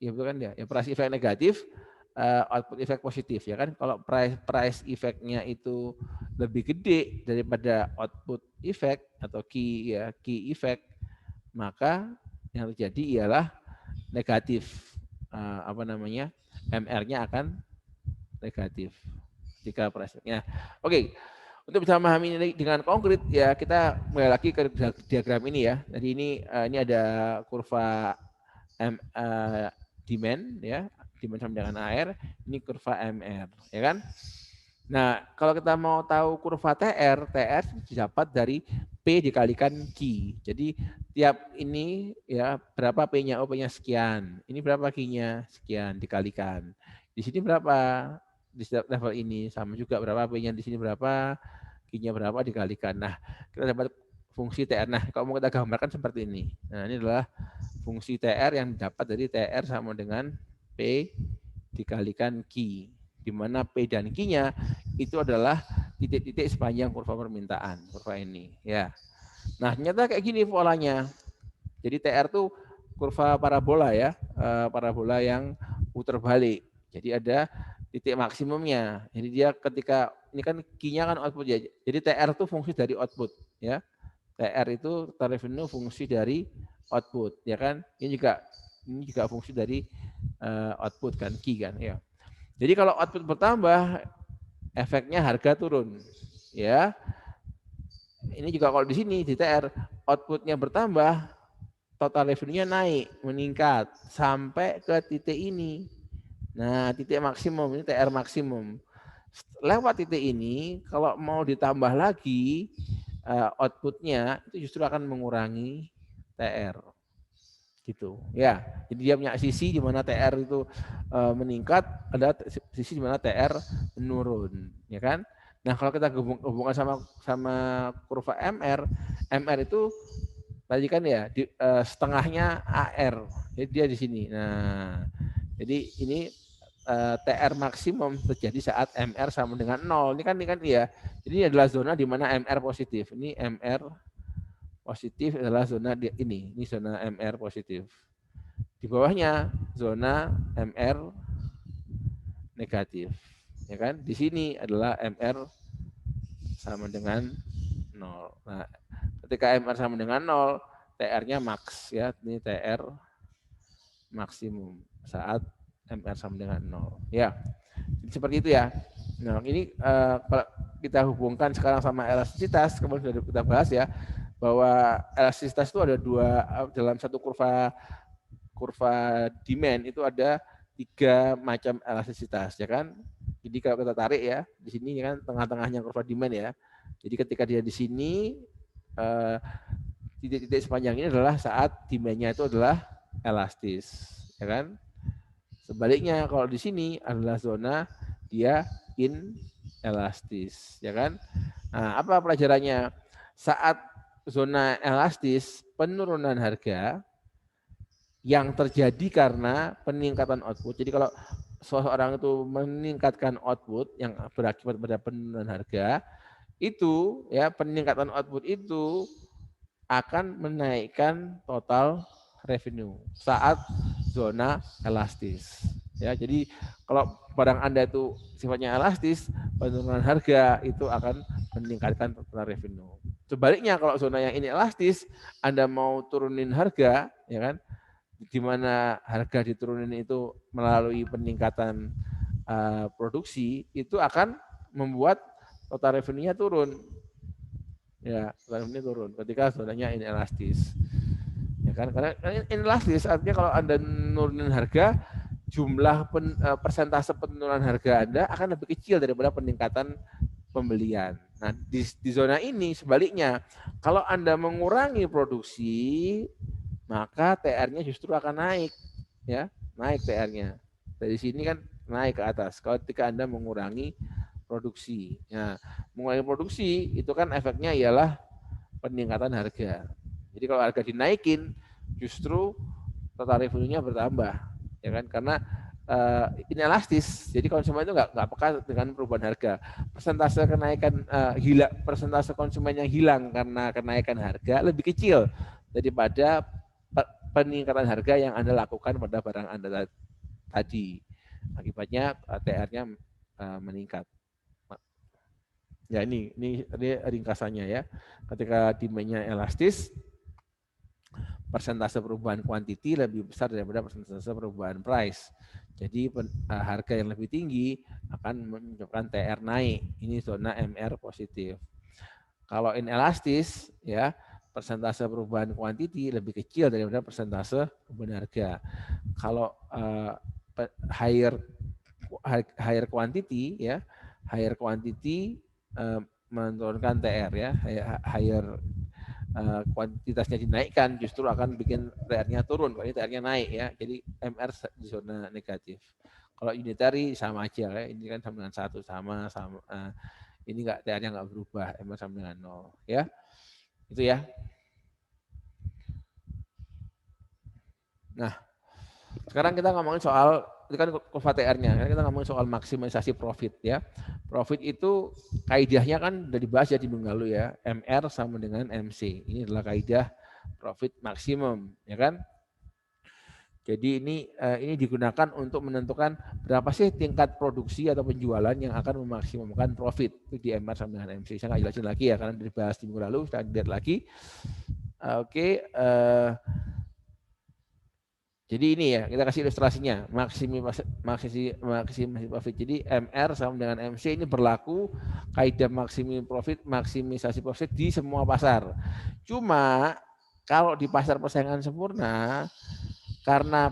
Ya betul kan ya? Ya price effect negatif, output effect positif ya kan. Kalau price effect-nya itu lebih gede daripada output effect atau key effect, maka yang terjadi ialah negatif, MR-nya akan negatif jika price-nya. Oke, untuk bisa memahami ini dengan konkret ya kita mulai lagi ke diagram ini ya. Jadi ini ada kurva demand ya, demand sama dengan AR, ini kurva MR ya kan. Nah, kalau kita mau tahu kurva TR didapat dari P dikalikan Q. Jadi tiap ini ya berapa P-nya, P-nya sekian. Ini berapa Q-nya? Sekian dikalikan. Di sini berapa? Di level ini sama juga berapa P-nya, di sini berapa, Q-nya berapa dikalikan. Nah, kita dapat fungsi TR. Nah, kalau mau kita gambarkan seperti ini. Nah, ini adalah fungsi TR yang dapat dari TR sama dengan P dikalikan Q, di mana P dan Q-nya itu adalah titik-titik sepanjang kurva permintaan, kurva ini ya. Nah, ternyata kayak gini polanya. Jadi TR tuh kurva parabola ya, parabola yang putar balik. Jadi ada titik maksimumnya. Jadi dia ketika ini kan Q-nya kan output ya. Jadi TR itu fungsi dari output ya. TR itu total revenue fungsi dari output ya kan. Ini juga fungsi dari output kan, Q kan ya. Jadi kalau output bertambah, efeknya harga turun. Ya. Ini juga kalau di sini di TR outputnya bertambah, total revenue-nya naik, meningkat sampai ke titik ini. Nah, titik maksimum ini TR maksimum. Lewat titik ini, kalau mau ditambah lagi outputnya itu justru akan mengurangi TR gitu ya. Jadi dia punya sisi di mana TR itu meningkat, ada sisi di mana TR menurun, ya kan? Nah kalau kita hubungkan sama kurva MR itu tadi kan ya setengahnya AR, jadi dia di sini. Nah jadi ini TR maksimum terjadi saat MR sama dengan 0. Ini kan ya. Jadi ini adalah zona di mana MR positif. Ini MR positif adalah zona ini zona MR positif. Di bawahnya zona MR negatif. Ya kan? Di sini adalah MR sama dengan 0. Nah, ketika MR sama dengan 0, TR-nya max ya. Ini TR maksimum saat MR sama dengan 0. Ya. Jadi seperti itu ya. Nah, ini kalau kita hubungkan sekarang sama elastisitas, kemudian sudah kita bahas ya, bahwa elastisitas itu ada dua, dalam satu kurva demand itu ada 3 macam elastisitas, ya kan? Jadi kalau kita tarik ya, di sini kan tengah-tengahnya kurva demand ya. Jadi ketika dia di sini, titik-titik sepanjang ini adalah saat demand-nya itu adalah elastis, ya kan? Sebaliknya kalau di sini adalah zona dia inelastis, ya kan? Nah, apa pelajarannya? Saat zona elastis, penurunan harga yang terjadi karena peningkatan output. Jadi kalau seseorang itu meningkatkan output yang berakibat pada penurunan harga, itu ya peningkatan output itu akan menaikkan total revenue saat zona elastis. Ya, jadi kalau barang Anda itu sifatnya elastis, penurunan harga itu akan meningkatkan total revenue. Sebaliknya kalau zona yang ini elastis, Anda mau turunin harga, ya kan? Di mana harga diturunin itu melalui peningkatan produksi, itu akan membuat total revenue-nya turun. Ya, total revenue turun ketika zonanya inelastis. Ya kan? Karena inelastis artinya kalau Anda nurunin harga, jumlah persentase penurunan harga Anda akan lebih kecil daripada peningkatan pembelian. Nah, di zona ini sebaliknya, kalau Anda mengurangi produksi, maka TR-nya justru akan naik, ya, naik TR-nya. Dari sini kan naik ke atas. Kalau ketika Anda mengurangi produksi, nah, mengurangi produksi itu kan efeknya ialah peningkatan harga. Jadi kalau harga dinaikin, justru total revenue-nya bertambah, ya kan? Karena inelastis. Jadi konsumen itu nggak peka dengan perubahan harga. Persentase kenaikan persentase konsumen yang hilang karena kenaikan harga lebih kecil daripada peningkatan harga yang Anda lakukan pada barang Anda tadi. Akibatnya TR-nya meningkat. Ya ini ringkasannya ya. Ketika demand-nya elastis, persentase perubahan kuantiti lebih besar daripada persentase perubahan price. Jadi harga yang lebih tinggi akan menyebabkan TR naik. Ini zona MR positif. Kalau inelastis ya, persentase perubahan kuantiti lebih kecil daripada persentase perubahan harga. Kalau higher quantity ya, higher quantity menurunkan TR ya, higher kuantitasnya dinaikkan justru akan bikin TR-nya turun, kalau ini TR-nya naik ya, jadi MR di zona negatif. Kalau unitary sama aja ya, ini kan sama dengan 1 sama ini enggak, TR-nya enggak berubah, MR sama dengan 0 ya. Itu ya. Nah, sekarang kita ngomongin soal, itu kan kurva TR-nya, kita ngomongin soal maksimisasi profit ya. Profit itu kaidahnya kan udah dibahas ya di minggu lalu ya, MR sama dengan MC. Ini adalah kaidah profit maksimum, ya kan? Jadi ini digunakan untuk menentukan berapa sih tingkat produksi atau penjualan yang akan memaksimumkan profit. Itu di MR sama dengan MC. Saya nggak jelasin lagi ya, karena dibahas di minggu lalu, saya lihat lagi. Oke, jadi ini ya, kita kasih ilustrasinya, maksimisasi profit. Jadi MR sama dengan MC ini berlaku kaidah maksimisasi profit di semua pasar. Cuma kalau di pasar persaingan sempurna, karena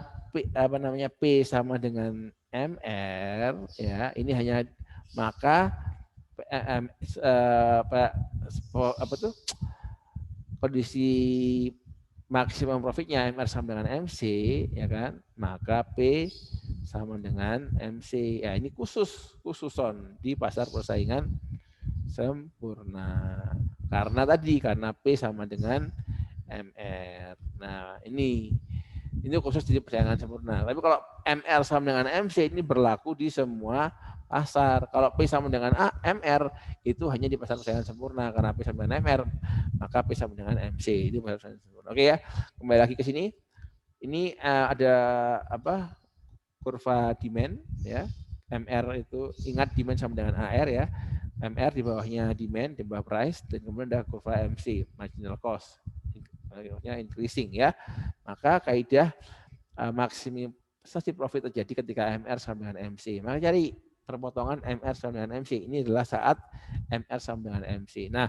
P sama dengan MR ya, ini hanya maka apa tuh kondisi maksimum profitnya MR sama dengan MC, ya kan, maka P sama dengan MC. Ya ini khususon di pasar persaingan sempurna. Karena P sama dengan MR. Nah ini khusus di persaingan sempurna. Tapi kalau MR sama dengan MC ini berlaku di semua pasar. Kalau P sama dengan MR itu hanya di pasar persaingan sempurna. Karena P sama dengan MR, maka P sama dengan MC. Ini pasar persaingan sempurna. Oke ya, kembali lagi ke sini. Ini ada apa? Kurva demand ya. MR itu ingat demand sama dengan AR ya. MR di bawahnya demand, di bawah price, dan kemudian ada kurva MC, marginal cost, increasing ya. Maka kaidah maksimisasi profit terjadi ketika MR sama dengan MC. Maka cari perpotongan MR sama dengan MC. Ini adalah saat MR sama dengan MC. Nah,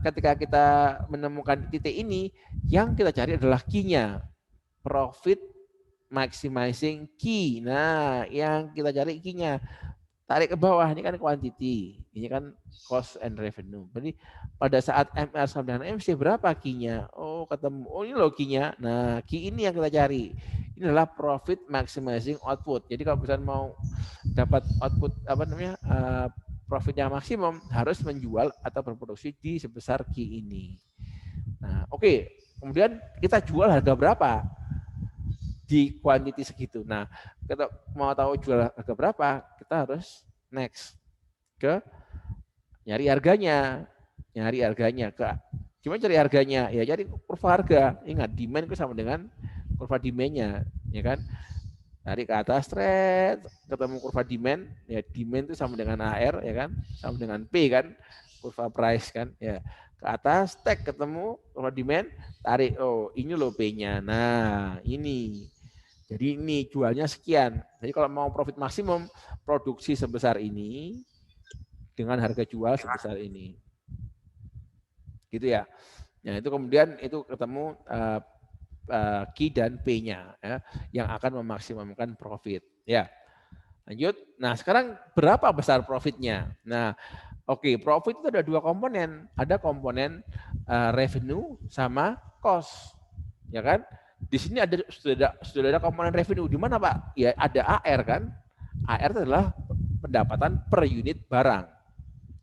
ketika kita menemukan titik ini, yang kita cari adalah key-nya. Profit maximizing key. Nah, yang kita cari key-nya. Tarik ke bawah, ini kan quantity, ini kan cost and revenue. Jadi pada saat MR sama dengan MC berapa key-nya? Oh ketemu, oh ini loh key-nya. Nah key ini yang kita cari. Ini adalah profit maximizing output. Jadi kalau misalnya mau dapat output profit yang maksimum harus menjual atau berproduksi di sebesar key ini. Nah oke, kemudian kita jual harga berapa? Di quantity segitu. Nah, kita mau tahu jual harga berapa, kita harus next ke nyari harganya. Gimana cari harganya? Ya cari kurva harga. Ingat, demand itu sama dengan kurva demand-nya, ya kan? Tarik ke atas, ketemu kurva demand, ya demand itu sama dengan AR, ya kan? Sama dengan P kan, kurva price kan, ya. Ke atas, ketemu kurva demand, tarik, oh ini loh P-nya. Nah, ini. Jadi ini jualnya sekian. Jadi kalau mau profit maksimum, produksi sebesar ini dengan harga jual sebesar ini. Gitu ya. Nah itu kemudian itu ketemu key dan P-nya ya, yang akan memaksimalkan profit. Ya. Lanjut. Nah sekarang berapa besar profitnya? Nah oke, profit itu ada dua komponen. Ada komponen revenue sama cost. Ya kan? Di sini sudah ada komponen revenue. Di mana Pak? Ya ada AR kan. AR itu adalah pendapatan per unit barang.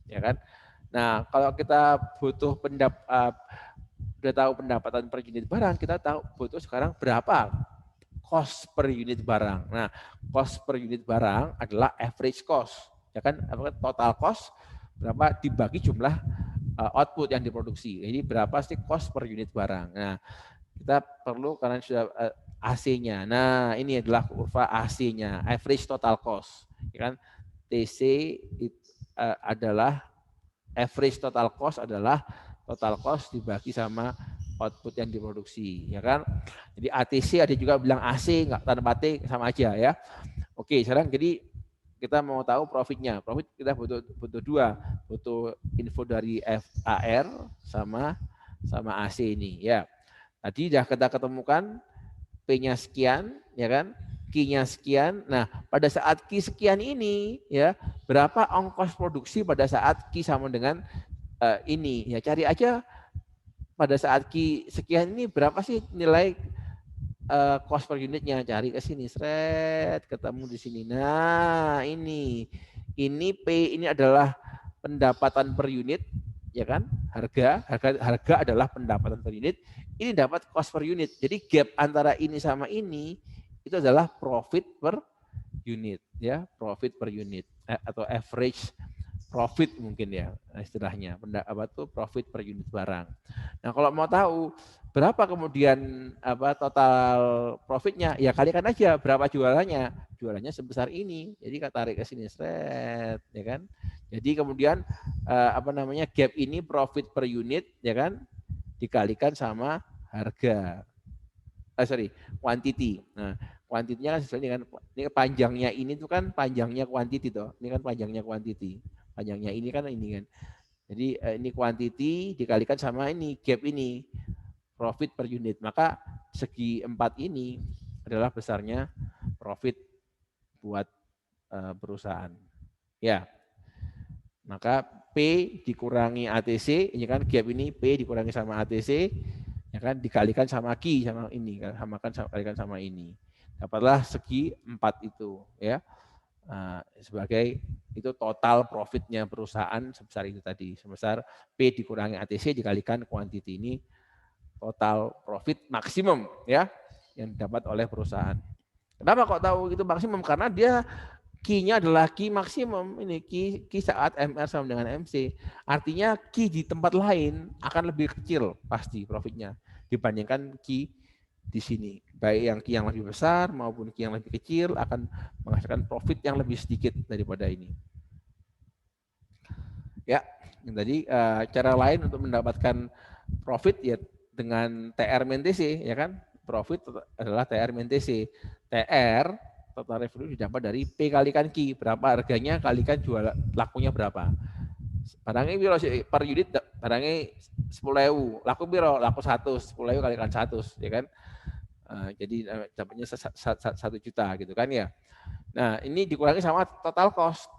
Ya kan? Nah, kalau kita butuh udah tahu pendapatan per unit barang, kita tahu butuh sekarang berapa cost per unit barang. Nah, cost per unit barang adalah average cost. Ya kan? Total cost berapa dibagi jumlah output yang diproduksi. Jadi berapa sih cost per unit barang. Nah, kita perlu karena sudah AC-nya. Nah, ini adalah kurva AC-nya, average total cost. Ya kan? TC adalah average total cost adalah total cost dibagi sama output yang diproduksi, ya kan? Jadi ATC ada juga bilang AC, enggak tanpa T sama aja ya. Oke, sekarang jadi kita mau tahu profitnya. Profit kita butuh dua, butuh info dari FAR sama AC ini ya. Tadi sudah kita ketemukan P-nya sekian, ya kan? Q-nya sekian. Nah, pada saat Q sekian ini, ya, berapa ongkos produksi pada saat Q sama dengan ini? Ya, cari aja pada saat Q sekian ini berapa sih nilai cost per unitnya? Cari ke sini, ketemu di sini. Nah, ini P ini adalah pendapatan per unit, ya kan? Harga adalah pendapatan per unit. Ini dapat cost per unit. Jadi gap antara ini sama ini itu adalah profit per unit, ya, profit per unit atau average profit mungkin ya istilahnya. Profit per unit barang. Nah, kalau mau tahu berapa kemudian total profitnya, ya kalikan aja berapa jualannya. Jualannya sebesar ini. Jadi kita tarik ke sini, ya kan? Jadi kemudian gap ini profit per unit, ya kan? Dikalikan sama harga. Quantity. Nah, quantity-nya kan sesuai dengan ini panjangnya ini tuh kan panjangnya quantity toh. Ini kan panjangnya quantity. Panjangnya ini kan ini kan. Jadi ini quantity dikalikan sama ini gap ini profit per unit. Maka segi 4 ini adalah besarnya profit buat perusahaan. Ya. Maka P dikurangi ATC, ini kan gap ini P dikurangi sama ATC, ya kan dikalikan sama Q sama ini, kalikan sama ini. Dapatlah segi 4 itu, ya. Sebagai itu total profitnya perusahaan sebesar itu tadi, sebesar P dikurangi ATC dikalikan quantity ini total profit maksimum, ya, yang didapat oleh perusahaan. Kenapa kok tahu itu maksimum? Karena dia Q-nya adalah Q maksimum. Ini Q saat MR sama dengan MC. Artinya Q di tempat lain akan lebih kecil pasti profitnya dibandingkan Q di sini. Baik yang Q yang lebih besar maupun Q yang lebih kecil akan menghasilkan profit yang lebih sedikit daripada ini. Ya, jadi cara lain untuk mendapatkan profit ya dengan TR min TC, ya kan? Profit adalah TR min TC. TR total revenue didapat dari P kalikan Q, berapa harganya kalikan jual lakunya berapa. Barangnya biro per unit barangnya 10.000, laku biro laku 100, 10.000 kalikan 100, ya kan? Jadi dapatnya 1 juta gitu kan ya. Nah, ini dikurangi sama total cost.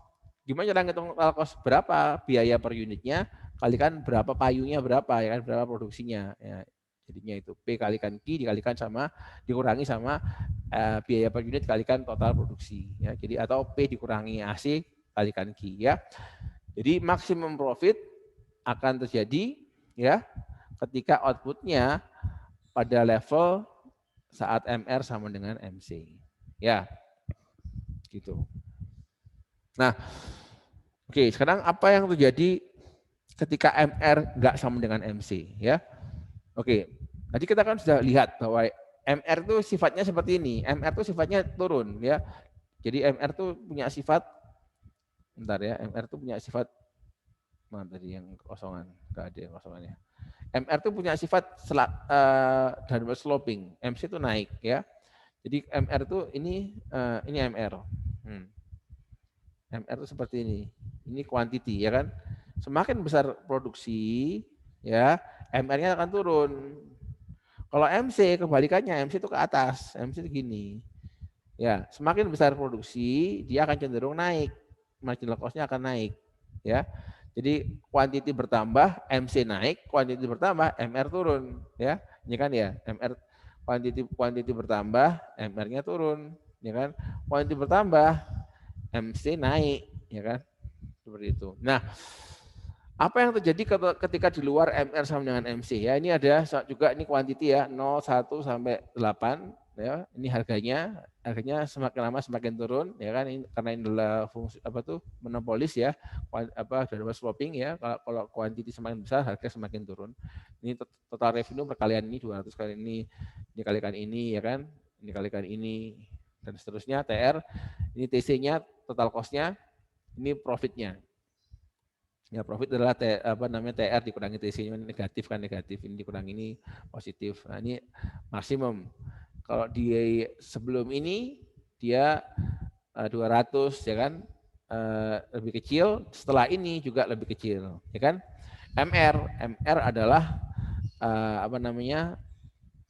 Gimana cara ngitung total cost? Berapa biaya per unitnya kalikan berapa payungnya berapa, ya kan, berapa produksinya, ya. Jadinya itu P kalikan Q dikalikan sama dikurangi sama biaya per unit kalikan total produksi, ya. Jadi atau P dikurangi AC kalikan Q, ya. Jadi maksimum profit akan terjadi, ya, ketika outputnya pada level saat MR sama dengan MC, ya, gitu. Nah, oke, sekarang apa yang terjadi ketika MR nggak sama dengan MC, ya? Oke, tadi kita kan sudah lihat bahwa MR itu sifatnya seperti ini. MR itu sifatnya turun, ya. Jadi MR itu punya sifat, bentar ya, MR itu punya sifat, mana tadi yang kosongan? Nggak ada yang kosongannya. MR itu punya sifat downward sloping, MC itu naik, ya. Jadi MR itu ini MR. MR itu seperti ini quantity, ya kan. Semakin besar produksi, ya, MR-nya akan turun. Kalau MC kebalikannya, MC itu ke atas, MC itu gini. Ya, semakin besar produksi, dia akan cenderung naik. Marginal cost-nya akan naik, ya. Jadi quantity bertambah, MC naik, quantity bertambah, MR turun, ya. Ini kan ya, MR quantity bertambah, MR-nya turun, ya kan. Quantity bertambah, MC naik, ya kan. Seperti itu. Nah, apa yang terjadi ketika di luar MR sama dengan MC, ya? Ini ada juga ini quantity ya, 0, 1 sampai 8, ya. Ini harganya semakin lama semakin turun, ya kan. Ini karena ini adalah fungsi apa tuh monopolis, ya. Downward sloping, ya. Kalau quantity semakin besar, harga semakin turun. Ini total revenue perkalian ini 200 kali ini dikalikan ini, ya kan. Ini kalikan ini dan seterusnya. TR ini TC-nya, total cost-nya, ini profit-nya. Ya, profit adalah TR dikurangi TC-nya, negatif kan, negatif, ini dikurangi ini positif. Nah, ini maksimum. Kalau di sebelum ini dia 200, ya kan, lebih kecil, setelah ini juga lebih kecil, ya kan. MR adalah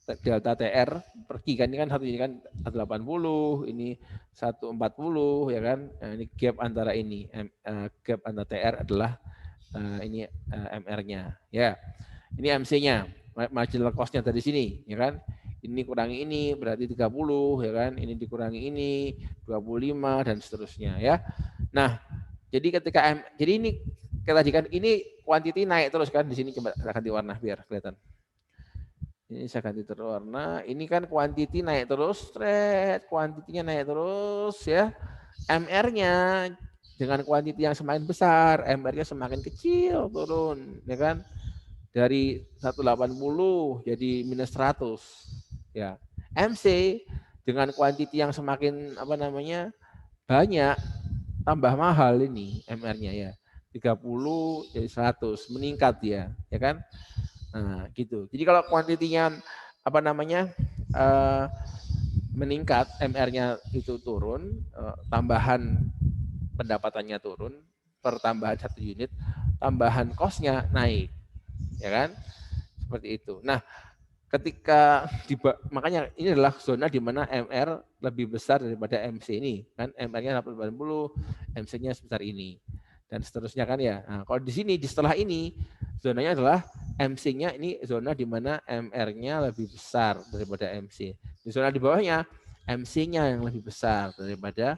delta TR per Q kan, ini kan satu, ini kan 180, ini 140, ya kan. Nah, ini gap antara ini, gap antara TR adalah ini MR-nya, ya. Ini MC-nya, marginal cost-nya dari sini, ya kan. Ini kurangi ini berarti 30, ya kan. Ini dikurangi ini 25 dan seterusnya, ya. Nah, jadi jadi ini kita tadi kan ini quantity naik terus kan, di sini coba ganti warna biar kelihatan. Ini saya ganti terus warna. Ini kan quantity naik terus, quantity-nya naik terus, ya. MR-nya dengan quantity yang semakin besar, MR-nya semakin kecil turun, ya kan. Dari 180 jadi minus 100, ya. MC dengan quantity yang semakin banyak, tambah mahal ini MR-nya, ya. 30 jadi 100, meningkat ya kan. Nah, gitu. Jadi kalau kuantitinya meningkat, MR-nya itu turun, tambahan pendapatannya turun, pertambahan 1 unit, tambahan cost-nya naik, ya kan? Seperti itu. Nah, makanya ini adalah zona di mana MR lebih besar daripada MC ini, kan? MR-nya 80, MC-nya sebesar ini. dan seterusnya kan ya. Nah, kalau di sini di setelah ini zonanya adalah MC-nya ini zona di mana MR-nya lebih besar daripada MC. Di zona di bawahnya MC-nya yang lebih besar daripada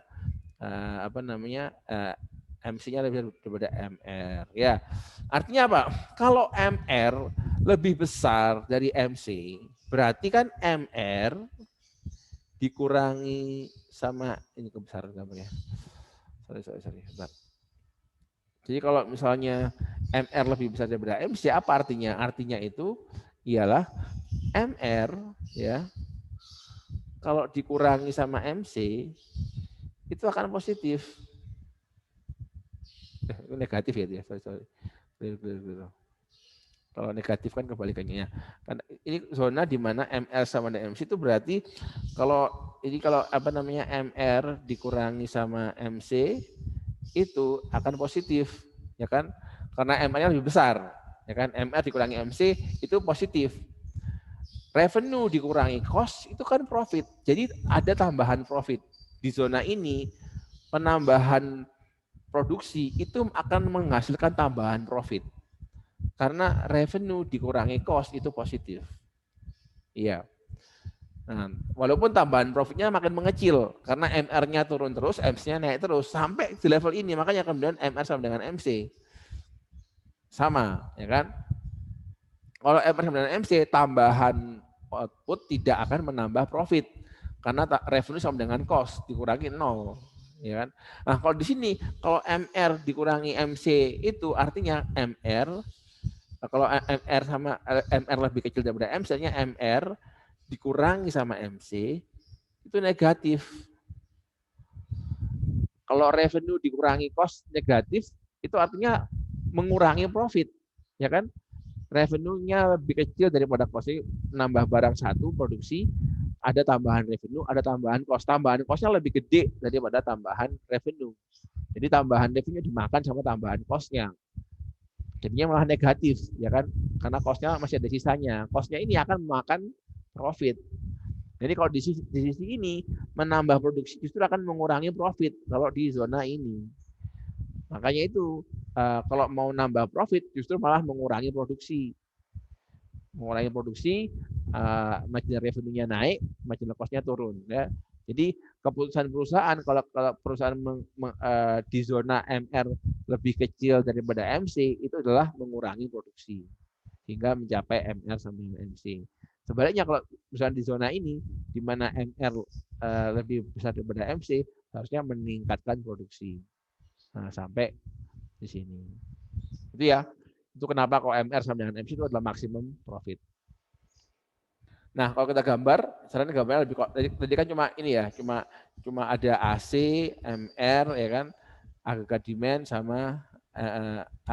MC-nya lebih daripada MR. Ya, artinya apa? Kalau MR lebih besar dari MC, berarti kan MR dikurangi sama ini kebesaran gambarnya. Sorry. Bentar. Jadi kalau misalnya MR lebih besar daripada MC, apa artinya? Artinya itu ialah MR ya kalau dikurangi sama MC itu akan positif. Negatif ya, sorry. Kalau negatif kan kebalikannya. Karena ini zona di mana MR sama dengan MC itu berarti kalau MR dikurangi sama MC itu akan positif, ya kan? Karena MR-nya lebih besar, ya kan? MR dikurangi MC itu positif. Revenue dikurangi cost itu kan profit. Jadi ada tambahan profit. Di zona ini penambahan produksi itu akan menghasilkan tambahan profit. Karena revenue dikurangi cost itu positif. Iya. Nah, walaupun tambahan profitnya makin mengecil karena MR-nya turun terus, MC-nya naik terus sampai di level ini, makanya kemudian MR sama dengan MC. Sama, ya kan? Kalau MR sama dengan MC, tambahan output tidak akan menambah profit karena revenue sama dengan cost dikurangi 0, ya kan? Nah, kalau di sini kalau MR dikurangi MC itu artinya MR kalau MR lebih kecil daripada MC-nya MR dikurangi sama MC itu negatif. Kalau revenue dikurangi cost negatif itu artinya mengurangi profit, ya kan? Revenue-nya lebih kecil daripada cost-nya, nambah barang satu produksi, ada tambahan revenue, ada tambahan cost. Tambahan cost-nya lebih gede daripada tambahan revenue. Jadi tambahan revenue dimakan sama tambahan cost-nya. Jadinya malah negatif, ya kan? Karena cost-nya masih ada sisanya. Cost-nya ini akan memakan profit. Jadi kalau di sisi ini menambah produksi justru akan mengurangi profit kalau di zona ini. Makanya itu kalau mau nambah profit justru malah mengurangi produksi. Mengurangi produksi, margin revenue-nya naik, margin cost-nya turun. Ya. Jadi keputusan perusahaan kalau perusahaan di zona MR lebih kecil daripada MC itu adalah mengurangi produksi hingga mencapai MR sama dengan MC. Sebaliknya kalau misalnya di zona ini di mana MR lebih besar daripada MC harusnya meningkatkan produksi. Nah, sampai di sini. Itu ya. Itu kenapa kalau MR sama dengan MC itu adalah maksimum profit. Nah, kalau kita gambar, sekarang gambarnya lebih tadi kan cuma ini ya, cuma ada AC, MR ya kan, agregat demand sama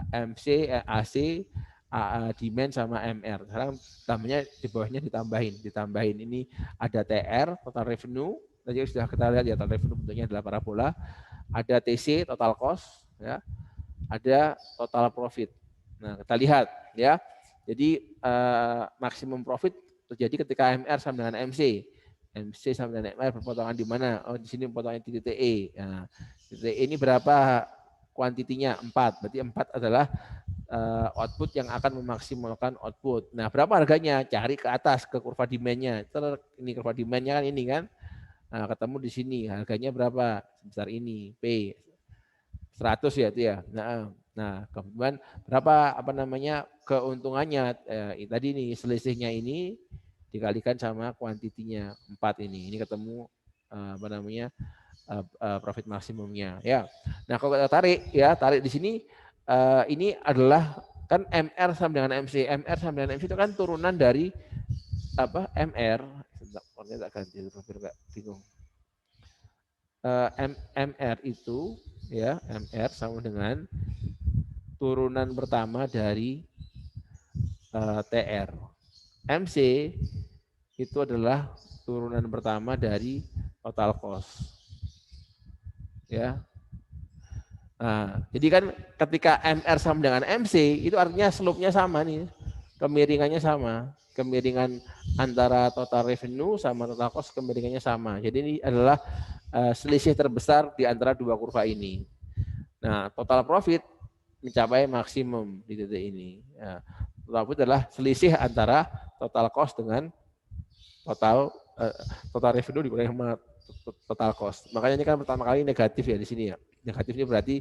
MC, AC, demand sama MR. Sekarang tambahnya di bawahnya ditambahin. Ini ada TR, total revenue. Tadi sudah kita lihat ya, total revenue bentuknya adalah parabola. Ada TC, total cost, ya. Ada total profit. Nah, kita lihat ya. Jadi maksimum profit terjadi ketika MR sama dengan MC. MC sama dengan MR berpotongan di mana? Oh, di sini potongan titik TE. Nah, titik TE ini berapa kuantitinya? 4. Berarti 4 adalah output yang akan memaksimalkan output. Nah, berapa harganya? Cari ke atas ke kurva demand-nya. Ini kurva demand-nya kan ini kan. Nah, ketemu di sini. Harganya berapa? Sebesar ini. P. 100 ya itu ya. Nah, kemudian berapa keuntungannya tadi nih selisihnya ini dikalikan sama kuantitinya 4 ini. Ini ketemu profit maksimumnya ya. Nah, kalau kita tarik di sini ini adalah kan MR sama dengan MC. MR sama dengan MC itu kan turunan dari MR. Sebentar, ganti biar enggak bingung. MR itu ya, MR sama dengan turunan pertama dari TR. MC itu adalah turunan pertama dari total cost. Ya. Nah, jadi kan ketika MR sama dengan MC itu artinya slope-nya sama nih. Kemiringannya sama. Kemiringan antara total revenue sama total cost kemiringannya sama. Jadi ini adalah selisih terbesar di antara dua kurva ini. Nah, total profit mencapai maksimum di titik ini. Nah, total profit adalah selisih antara total cost dengan total revenue dikurangi sama total cost. Makanya ini kan pertama kali negatif ya di sini ya. Negatif ini berarti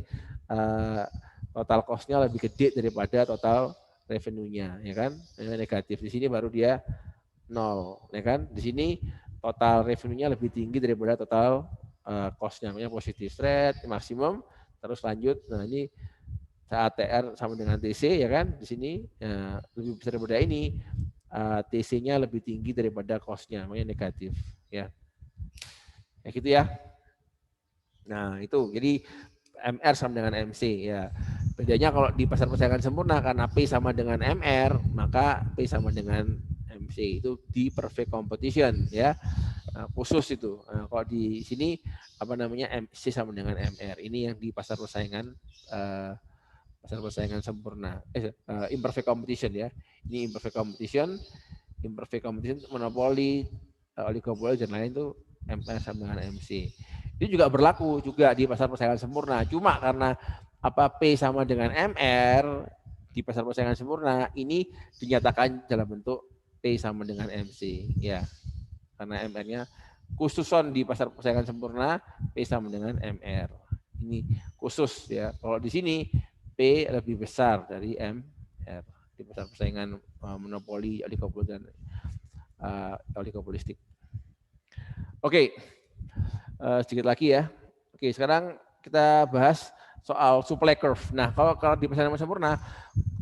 total cost-nya lebih gede daripada total revenue-nya, ya kan? Negatif. Di sini baru dia 0, ya kan? Di sini total revenue-nya lebih tinggi daripada total cost-nya, namanya positive spread, maksimum, terus lanjut. Nah, ini saat TR sama dengan TC, ya kan? Di sini lebih besar daripada ini, TC-nya lebih tinggi daripada cost-nya, namanya negatif, ya. Ya gitu ya. Nah, itu. Jadi MR sama dengan MC ya. Bedanya kalau di pasar persaingan sempurna karena P sama dengan MR, maka P sama dengan MC. Itu di perfect competition ya. Nah, khusus itu. Nah, kalau di sini apa namanya MC sama dengan MR. Ini yang di pasar persaingan sempurna. Imperfect competition ya. Ini imperfect competition monopoli, oligopoli dan lain itu MR sama dengan MC. Itu juga berlaku juga di pasar persaingan sempurna. Cuma karena apa P sama dengan MR di pasar persaingan sempurna ini dinyatakan dalam bentuk P sama dengan MC ya. Karena MR-nya khususon di pasar persaingan sempurna P sama dengan MR. Ini khusus ya. Kalau di sini P lebih besar dari MR di pasar persaingan monopoli, oligopoli dan oligopolistik. Oke. Sedikit lagi ya. Oke, sekarang kita bahas soal supply curve. Nah, kalau di persaingan sempurna,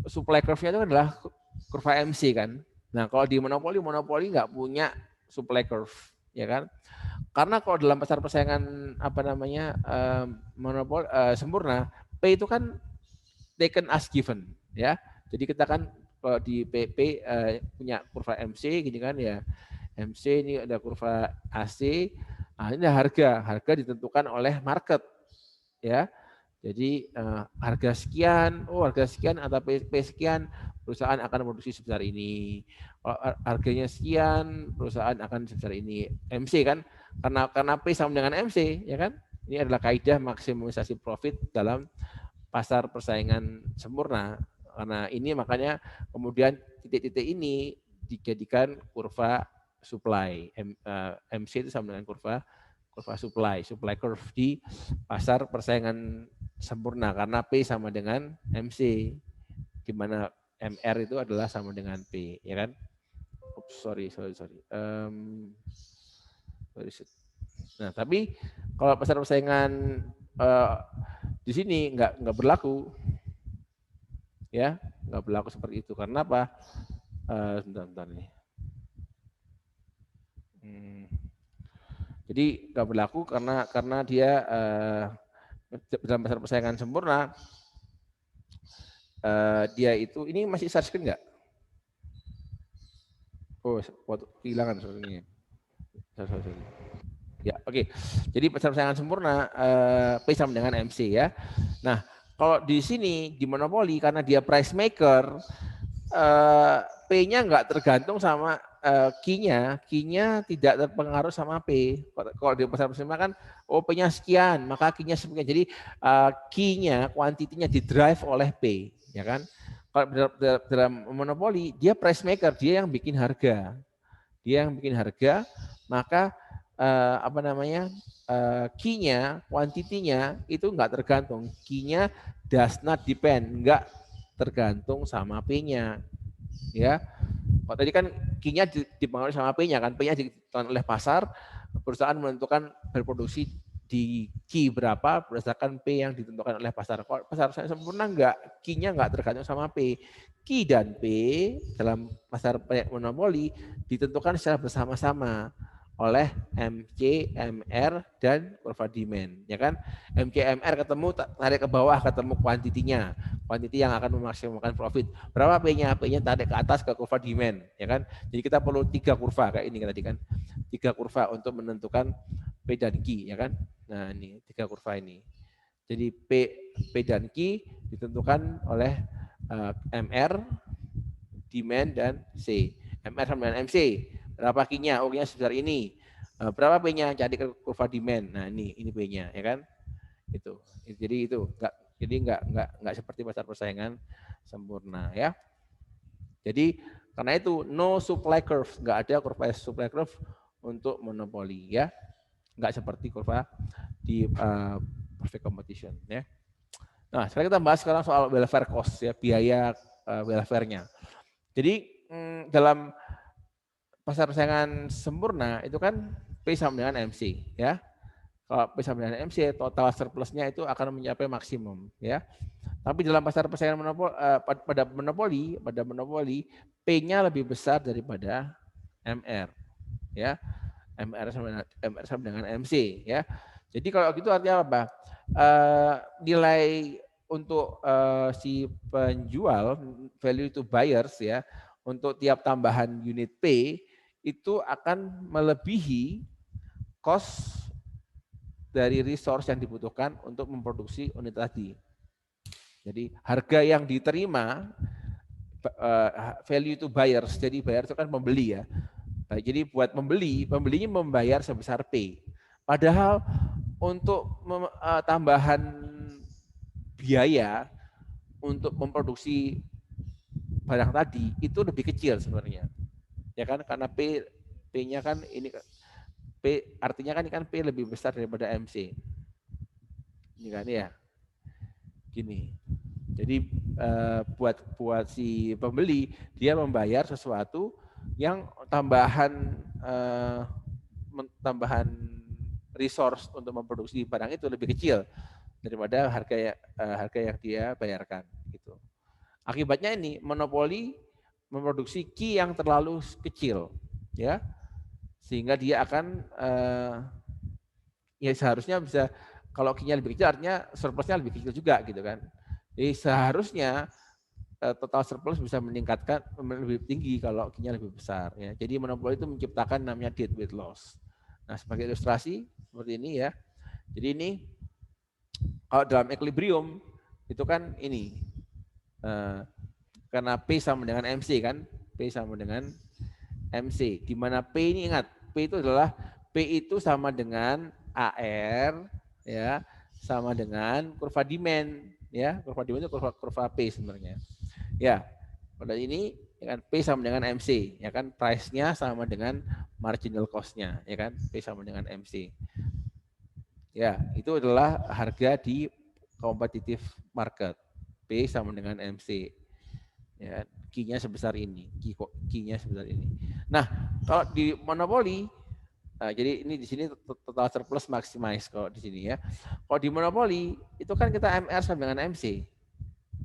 supply curve-nya itu adalah kurva MC kan. Nah, kalau di monopoli nggak punya supply curve, ya kan? Karena kalau dalam pasar persaingan apa namanya monopoli sempurna, P itu kan taken as given, ya. Jadi kita kan kalau di PP punya kurva MC gini kan ya. MC ini ada kurva AC. Nah, ini harga ditentukan oleh market ya. Jadi harga sekian atau P sekian perusahaan akan produksi sebesar ini. Kalau harganya sekian perusahaan akan sebesar ini. MC kan karena P sama dengan MC ya kan. Ini adalah kaidah maksimisasi profit dalam pasar persaingan sempurna. Karena ini makanya kemudian titik-titik ini dijadikan kurva supply. MC itu sama dengan kurva supply curve di pasar persaingan sempurna karena P sama dengan MC, di mana MR itu adalah sama dengan P, ya kan? Oops, sorry. Nah, tapi kalau pasar persaingan di sini nggak berlaku, ya, nggak berlaku seperti itu. Karena apa? Sebentar nih. Jadi nggak berlaku karena dia dalam pasar persaingan sempurna dia itu ini masih share screen nggak? Oh, kehilangan soalnya. Ya, oke. Jadi pasar persaingan sempurna P sama dengan MC ya. Nah, kalau di sini di monopoli karena dia price maker P-nya nggak tergantung sama key-nya tidak terpengaruh sama P. Kalau di pasar persaingan kan P-nya sekian, maka key-nya sekian. Jadi key-nya, kuantitinya didrive oleh P, ya kan? Kalau dalam monopoli dia price maker, dia yang bikin harga. Maka apa namanya? Key-nya, kuantitinya itu nggak tergantung. Key-nya does not depend, nggak tergantung sama P-nya. Ya. Kalau tadi kan key-nya dipengaruhi sama P-nya kan, P-nya ditentukan oleh pasar, perusahaan menentukan berproduksi di key berapa berdasarkan P yang ditentukan oleh pasar. Kalau pasar sempurna enggak, key-nya enggak tergantung sama P. Key dan P dalam pasar monopoli ditentukan secara bersama-sama oleh MC, MR, dan kurva demand. Ya kan? MC, MR ketemu, tarik ke bawah, ketemu kuantitinya. Kuantiti yang akan memaksimalkan profit. Berapa P-nya? P-nya tarik ke atas ke kurva demand. Ya kan? Jadi kita perlu 3 kurva kayak ini tadi kan. 3 kurva untuk menentukan P dan Q. Ya kan? Nah ini 3 kurva ini. Jadi P dan Q ditentukan oleh MR, demand, dan C. MR sama dengan MC. Berapa Q-nya? O-nya sebesar ini. Berapa P-nya? Cari ke kurva demand. Nah ini P-nya, ya kan? Itu. Jadi itu Jadi nggak seperti pasar persaingan sempurna ya. Jadi karena itu no supply curve, nggak ada kurva supply curve untuk monopoli ya, nggak seperti kurva di perfect competition ya. Nah sekarang kita bahas soal welfare cost ya, biaya welfare-nya. Jadi dalam pasar persaingan sempurna itu kan P sama dengan MC ya. Kalau P sama dengan MC, total surplusnya itu akan mencapai maksimum ya. Tapi dalam pasar persaingan monopoli, pada monopoli P-nya lebih besar daripada MR ya. MR sama dengan MC ya. Jadi kalau gitu artinya apa? Nilai untuk si penjual, value to buyers ya, untuk tiap tambahan unit P itu akan melebihi cost dari resource yang dibutuhkan untuk memproduksi unit tadi. Jadi harga yang diterima value to buyers, jadi buyer itu kan pembeli ya. Jadi buat pembelinya membayar sebesar P. Padahal untuk tambahan biaya untuk memproduksi barang tadi itu lebih kecil sebenarnya. Ya kan karena P-nya kan ini P artinya kan P lebih besar daripada MC. Ini kan ya. Gini. Jadi buat si pembeli dia membayar sesuatu yang tambahan resource untuk memproduksi barang itu lebih kecil daripada harga yang dia bayarkan gitu. Akibatnya ini monopoli memproduksi key yang terlalu kecil ya. Sehingga dia akan ya seharusnya bisa kalau key-nya lebih kecil artinya surplusnya lebih kecil juga gitu kan. Jadi seharusnya total surplus bisa meningkatkan lebih tinggi kalau key-nya lebih besar ya. Jadi monopoli itu menciptakan namanya deadweight loss. Nah, sebagai ilustrasi seperti ini ya. Jadi ini kalau dalam equilibrium itu kan ini karena P sama dengan MC kan, P sama dengan MC. Di mana P ini ingat, P itu adalah P itu sama dengan AR ya, sama dengan kurva demand ya. Kurva demand itu kurva P sebenarnya. Ya. Pada ini ya kan P sama dengan MC, ya kan price-nya sama dengan marginal cost-nya, ya kan P sama dengan MC. Ya, itu adalah harga di competitive market. P sama dengan MC. Ya, key-nya sebesar ini, key-nya sebesar ini. Nah, kalau di monopoli, jadi ini di sini total surplus maximize kalau di sini ya. Kalau di monopoli itu kan kita MR sama dengan MC.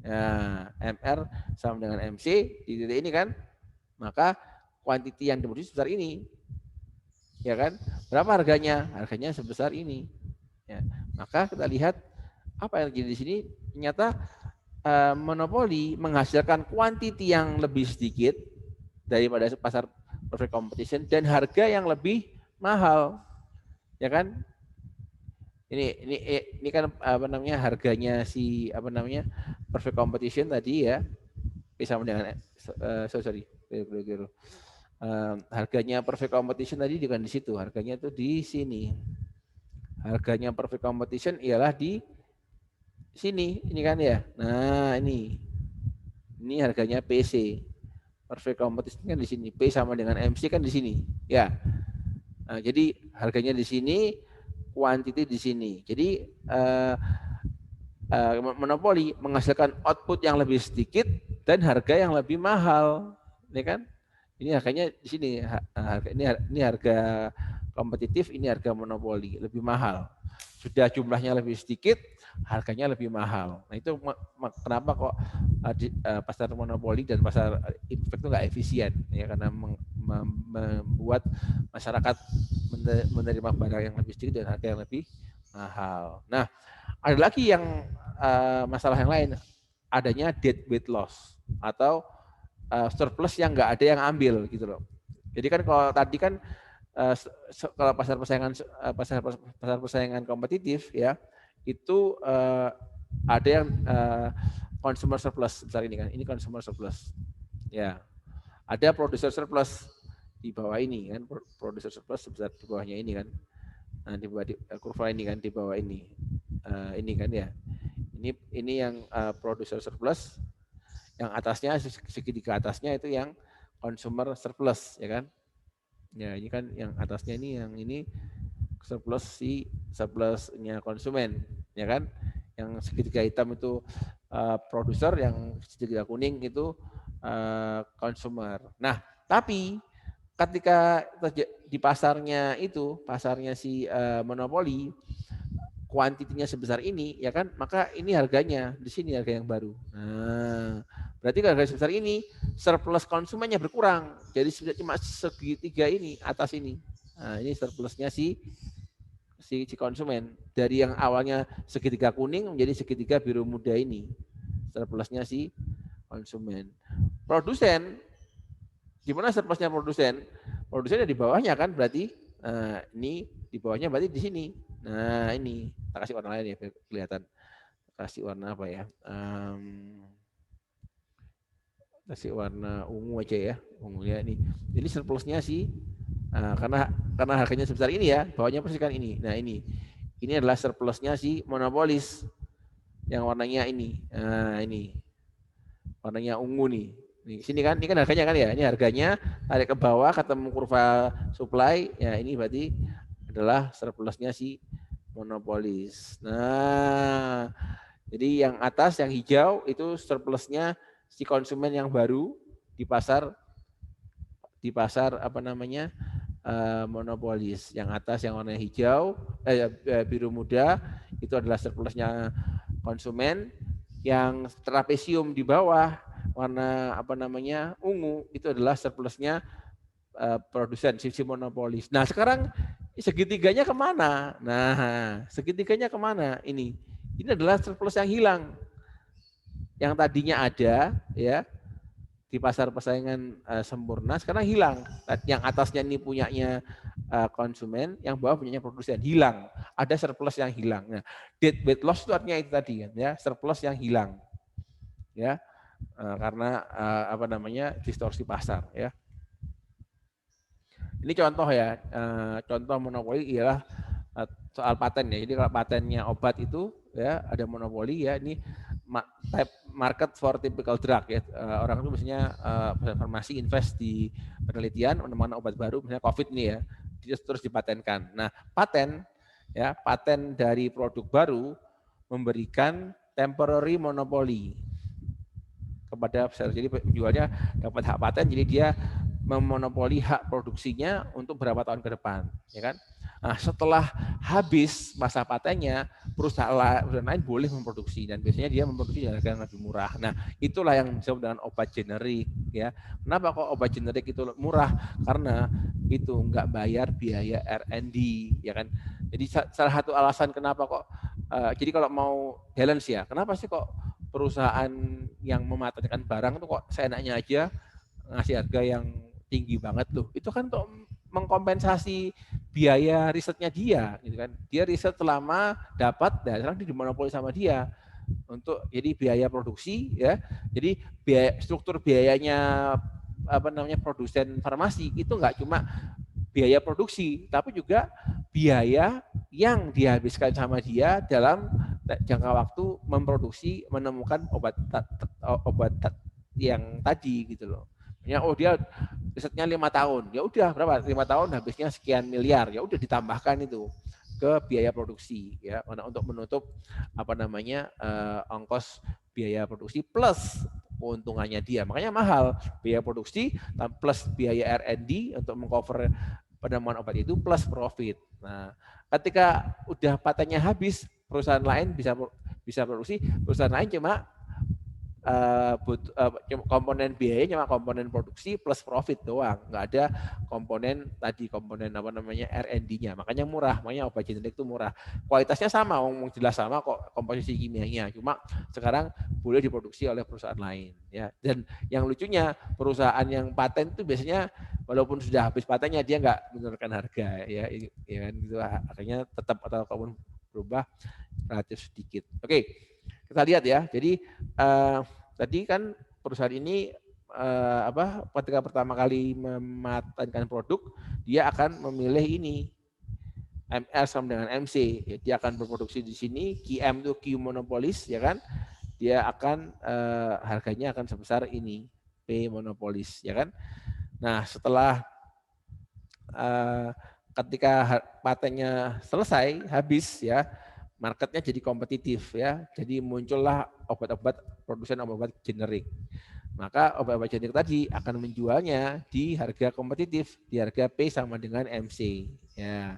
Ya, MR sama dengan MC di titik ini kan, maka kuantiti yang diproduksi sebesar ini, ya kan? Berapa harganya? Harganya sebesar ini. Ya, maka kita lihat apa yang terjadi di sini. Ternyata monopoli menghasilkan kuantiti yang lebih sedikit daripada pasar perfect competition dan harga yang lebih mahal, ya kan? Ini kan apa namanya harganya si apa namanya perfect competition tadi ya, P sama dengan harganya perfect competition tadi juga di situ, harganya itu di sini. Harganya perfect competition ialah di sini, ini kan ya. Nah, ini harganya PC. Perfect competition kan di sini. P sama dengan MC kan di sini. Ya. Nah, jadi harganya di sini, kuantiti di sini. Jadi monopoli menghasilkan output yang lebih sedikit dan harga yang lebih mahal, ini kan? Ini harganya di sini, ini harga kompetitif, ini harga monopoli lebih mahal. Sudah jumlahnya lebih sedikit, harganya lebih mahal. Nah itu kenapa kok pasar monopoli dan pasar imperfect itu nggak efisien, ya karena membuat masyarakat menerima barang yang lebih sedikit dan harga yang lebih mahal. Nah, ada lagi yang masalah yang lain, adanya deadweight loss atau surplus yang nggak ada yang ambil gitu loh. Jadi kan kalau tadi kan kalau pasar persaingan kompetitif ya itu ada yang consumer surplus besar ini kan, ini consumer surplus ya. Ada producer surplus di bawah ini kan, producer surplus sebesar di bawahnya ini kan. Nah, di bawah kurva ini kan, di bawah ini kan ya. Ini yang producer surplus, yang atasnya segitiga atasnya itu yang consumer surplus, ya kan? Ya, ini kan yang atasnya ini surplusnya konsumen, ya kan? Yang segitiga hitam itu produser, yang segitiga kuning itu consumer. Nah, tapi ketika di pasarnya si monopoli, kuantitinya sebesar ini, ya kan, maka ini harganya di sini harga yang baru. Nah, berarti harga sebesar ini surplus konsumennya berkurang, jadi cuma segitiga ini atas ini. Nah, ini surplusnya si konsumen, dari yang awalnya segitiga kuning menjadi segitiga biru muda ini, surplusnya si konsumen. Produsen, gimana surplusnya produsen? Produsennya di bawahnya kan berarti, ini di bawahnya berarti di sini. Nah, ini kita kasih warna lain ya biar kelihatan. Kasih warna apa ya? Kasih warna ungu aja ya, ungu ya ini. Ini surplusnya sih, karena harganya sebesar ini ya, bawahnya pasti kan ini. Nah, ini adalah surplusnya si monopolis yang warnanya ini. Nah, ini warnanya ungu nih. Nih, sini kan, ini kan harganya kan ya. Ini harganya tarik ke bawah ketemu kurva supply. Ya, ini berarti adalah surplusnya si monopolis. Nah, jadi yang atas yang hijau itu surplusnya si konsumen yang baru di pasar apa namanya? Monopolis. Yang atas yang warna hijau, biru muda itu adalah surplusnya konsumen. Yang trapesium di bawah warna apa namanya ungu itu adalah surplusnya produsen sisi monopolis. Nah, sekarang segitiganya kemana? Nah, segitiganya kemana? Ini adalah surplus yang hilang, yang tadinya ada ya di pasar persaingan sempurna, sekarang hilang. Yang atasnya ini punyanya konsumen, yang bawah punyanya produsen, hilang. Ada surplus yang hilang. Nah, dead weight loss itu artinya itu tadi kan ya, surplus yang hilang. Ya, karena apa namanya? Distorsi pasar ya. Ini contoh ya, contoh monopoli ialah soal paten ya. Jadi kalau patennya obat itu ya ada monopoli ya, ini type market for typical drug ya. Orang itu biasanya farmasi invest di penelitian menemukan obat baru, misalnya COVID ini ya, terus dipatenkan. Nah, paten dari produk baru memberikan temporary monopoly kepada peserta. Jadi penjualnya dapat hak paten, jadi dia memonopoli hak produksinya untuk berapa tahun ke depan, ya kan? Nah, setelah habis masa patennya, perusahaan lain boleh memproduksi, dan biasanya dia memproduksi dengan harga yang lebih murah. Nah, itulah yang disebut dengan obat generik, ya. Kenapa kok obat generik itu murah? Karena itu nggak bayar biaya R&D, ya kan? Jadi salah satu alasan kenapa kok, jadi kalau mau balance ya, kenapa sih kok perusahaan yang mematenkan barang itu kok seenaknya aja ngasih harga yang tinggi banget loh. Itu kan untuk mengkompensasi biaya risetnya dia, gitu kan. Dia riset selama dapat, dan sekarang dimonopoli sama dia untuk jadi biaya produksi ya. Jadi struktur biayanya apa namanya produsen farmasi itu nggak cuma biaya produksi, tapi juga biaya yang dihabiskan sama dia dalam jangka waktu memproduksi, menemukan obat yang tadi gitu loh. Ya, oh dia risetnya 5 tahun, ya udah berapa? 5 tahun habisnya sekian miliar, ya udah ditambahkan itu ke biaya produksi ya, untuk menutup apa namanya ongkos biaya produksi plus keuntungannya dia. Makanya mahal biaya produksi plus biaya R&D untuk mengcover penemuan obat itu plus profit. Nah, ketika udah patennya habis, perusahaan lain bisa produksi, perusahaan lain cuma komponen biayanya cuma komponen produksi plus profit doang, nggak ada komponen apa namanya R&D-nya. Makanya murah, makanya obat generik itu murah. Kualitasnya sama, jelas sama kok komposisi kimianya, cuma sekarang boleh diproduksi oleh perusahaan lain ya. Dan yang lucunya perusahaan yang paten itu biasanya walaupun sudah habis patennya dia nggak menurunkan harga ya, kan gitu, akhirnya tetap atau kalaupun berubah relatif sedikit. Oke, kita lihat ya. Jadi tadi kan perusahaan ini ketika pertama kali mematenkan produk, dia akan memilih ini MR sama dengan MC, ya, dia akan berproduksi di sini. QM itu Q monopolis, ya kan? Dia akan harganya akan sebesar ini, P monopolis, ya kan? Nah, setelah ketika patennya selesai, habis, ya, marketnya jadi kompetitif, ya. Jadi muncullah obat-obat, produsen obat-obat generik. Maka obat-obat generik tadi akan menjualnya di harga kompetitif, di harga P sama dengan MC, ya.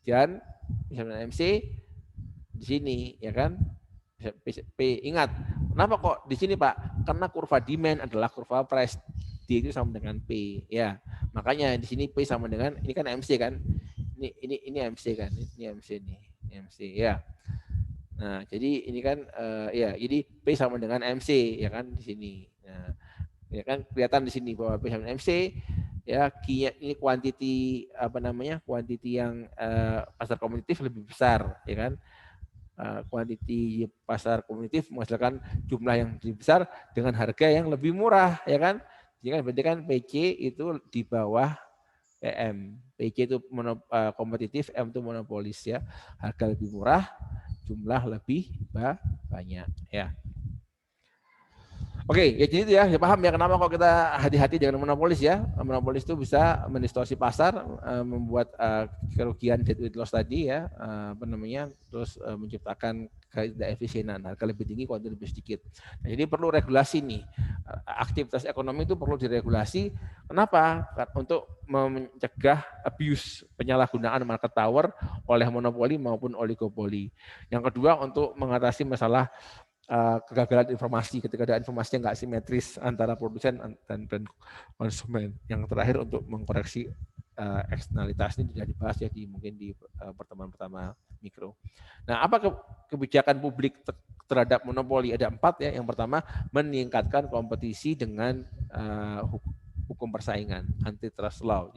Dan misalnya MC di sini, ya kan? P, ingat, kenapa kok di sini Pak? Karena kurva demand adalah kurva price, D itu sama dengan P, ya. Makanya di sini P sama dengan, ini kan MC kan? Ini MC kan? Ini MC nih, MC, ya. Nah, jadi ini kan ya, jadi P sama dengan MC, ya kan, di sini. Nah, ya kan kelihatan di sini bahwa P sama dengan MC, ya, ini kuantiti apa namanya? Kuantiti yang pasar kompetitif lebih besar, ya kan? Kuantiti pasar kompetitif menghasilkan jumlah yang lebih besar dengan harga yang lebih murah, ya kan? Jadi kan berarti kan PC itu di bawah PM. PC itu kompetitif, M itu monopolis, ya. Harga lebih murah, jumlah lebih banyak, ya. Oke, ya jadi itu ya, paham ya kenapa kok kita hati-hati dengan monopolis, ya. Monopolis itu bisa mendistorsi pasar, membuat kerugian dead weight loss tadi, ya, apa namanya, terus menciptakan ketidakefisienan, harga lebih tinggi, kuantitas lebih sedikit. Nah, jadi perlu regulasi nih. Aktivitas ekonomi itu perlu diregulasi. Kenapa? Untuk mencegah abuse, penyalahgunaan market power oleh monopoli maupun oligopoli. Yang kedua, untuk mengatasi masalah kegagalan informasi ketika ada informasi yang nggak simetris antara produsen dan konsumen. Yang terakhir, untuk mengkoreksi eksternalitas, ini sudah dibahas ya mungkin di pertemuan pertama mikro. Nah, apa kebijakan publik terhadap monopoli? Ada 4 ya. Yang pertama, meningkatkan kompetisi dengan hukum persaingan, antitrust law.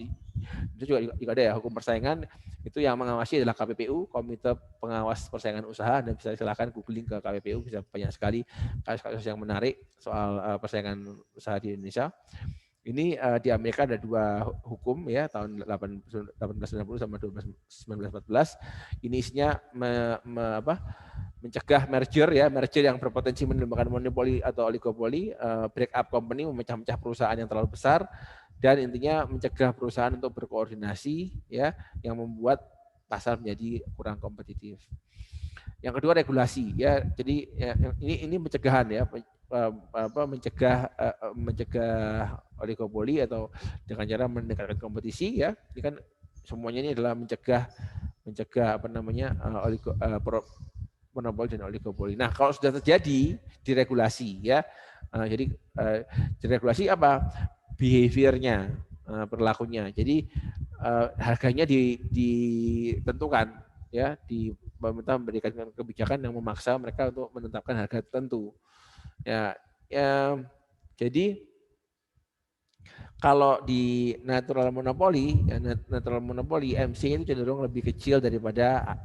Itu juga ada ya, hukum persaingan itu yang mengawasi adalah KPPU, Komite Pengawas Persaingan Usaha, dan bisa silakan googling ke KPPU, bisa banyak sekali kasus-kasus yang menarik soal persaingan usaha di Indonesia. Ini di Amerika ada 2 hukum ya, tahun 1890 sama 1914. Ini isinya mencegah merger ya, merger yang berpotensi menimbulkan monopoli atau oligopoli, break up company, memecah-mecah perusahaan yang terlalu besar, dan intinya mencegah perusahaan untuk berkoordinasi ya, yang membuat pasar menjadi kurang kompetitif. Yang kedua, regulasi ya. Jadi ya, ini pencegahan ya, mencegah oligopoli atau dengan cara meningkatkan kompetisi ya. Ini kan semuanya ini adalah mencegah apa namanya monopoli dan oligopoli. Nah, kalau sudah terjadi, diregulasi ya. Jadi diregulasi apa? Behaviornya, perilakunya. Jadi harganya ditentukan ya, di pemerintah memberikan kebijakan yang memaksa mereka untuk menetapkan harga tertentu. Ya, jadi kalau di natural monopoly, ya, natural monopoly MC itu cenderung lebih kecil daripada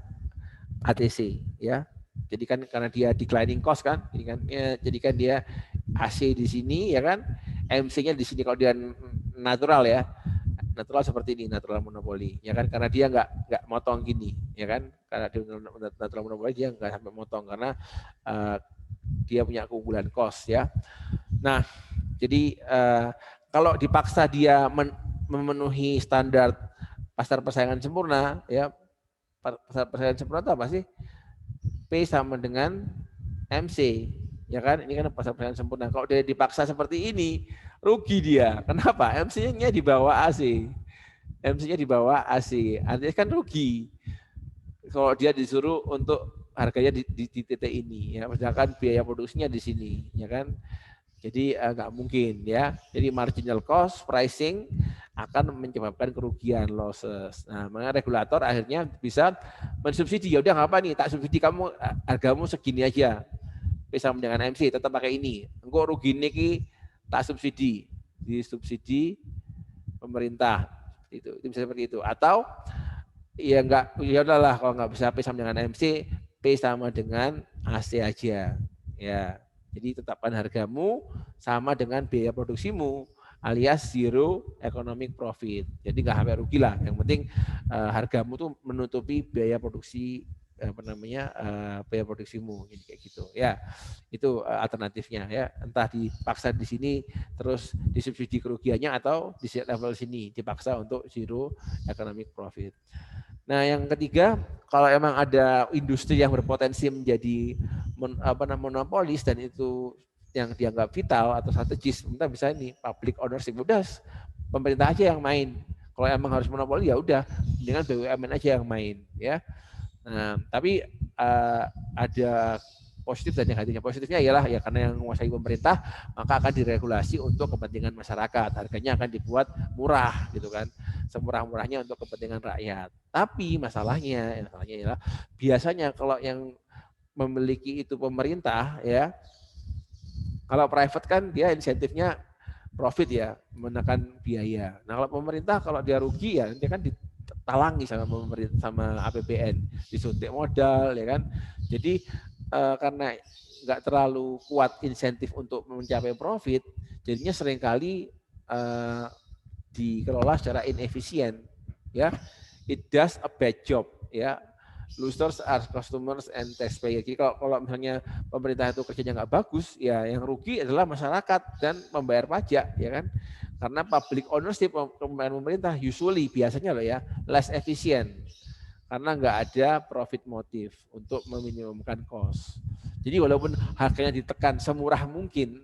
ATC ya. Jadi kan karena dia declining cost kan, jadi kan dia AC di sini ya kan, MC-nya di sini. Kalau dia natural ya, natural seperti ini, natural monopoly ya kan, karena dia nggak motong gini ya kan, karena di natural monopoly dia nggak sampai motong karena dia punya keunggulan cost ya. Nah, jadi kalau dipaksa dia memenuhi standar pasar persaingan sempurna ya, pasar persaingan sempurna itu apa sih? P sama dengan MC, ya kan? Ini kan pasar persaingan sempurna. Kalau dia dipaksa seperti ini, rugi dia. Kenapa? MC-nya di bawah AC. MC-nya di bawah AC. Artinya kan rugi. Kalau dia disuruh untuk harganya di titik ini, ya. Sedangkan biaya produksinya di sini, ya kan? Jadi nggak mungkin ya. Jadi marginal cost pricing akan menyebabkan kerugian, losses. Nah, makanya regulator akhirnya bisa mensubsidi. Ya udah nggak apa nih, tak subsidi kamu, hargamu segini aja. Sama dengan MC tetap pakai ini. Engko rugi niki tak subsidi, disubsidi pemerintah. Itu bisa seperti itu. Atau ya enggak, ya udahlah kalau nggak bisa P sama dengan MC, P sama dengan AC aja. Ya. Jadi tetapkan hargamu sama dengan biaya produksimu. alias zero economic profit. Jadi nggak sampai rugi lah. Yang penting hargamu tuh menutupi biaya produksi biaya produksimu, jadi kayak gitu ya. Itu alternatifnya ya, entah dipaksa di sini terus disubsidi kerugiannya, atau di level sini dipaksa untuk zero economic profit. Nah, yang ketiga, kalau emang ada industri yang berpotensi menjadi monopolis dan itu yang dianggap vital atau strategis, kita bisa ini public ownership, udah pemerintah aja yang main. Kalau emang harus monopoli ya udah dengan BUMN aja yang main ya. Nah, tapi ada positif dan negatifnya. Positifnya ialah ya karena yang menguasai pemerintah, maka akan diregulasi untuk kepentingan masyarakat. Harganya akan dibuat murah gitu kan. Semurah-murahnya untuk kepentingan rakyat. Tapi masalahnya ialah biasanya kalau yang memiliki itu pemerintah ya, kalau private kan dia insentifnya profit ya, menekan biaya. Nah, kalau pemerintah kalau dia rugi ya dia kan ditalangi sama pemerintah, sama APBN, disuntik modal ya kan. Jadi karena nggak terlalu kuat insentif untuk mencapai profit, jadinya seringkali dikelola secara inefisien ya. It does a bad job ya. Losers are customers and taxpayer. Jadi kalau misalnya pemerintah itu kerjanya nggak bagus, ya yang rugi adalah masyarakat dan membayar pajak, ya kan? Karena public ownership pemerintah usually biasanya loh ya less efficient karena nggak ada profit motif untuk meminimumkan cost. Jadi walaupun harganya ditekan semurah mungkin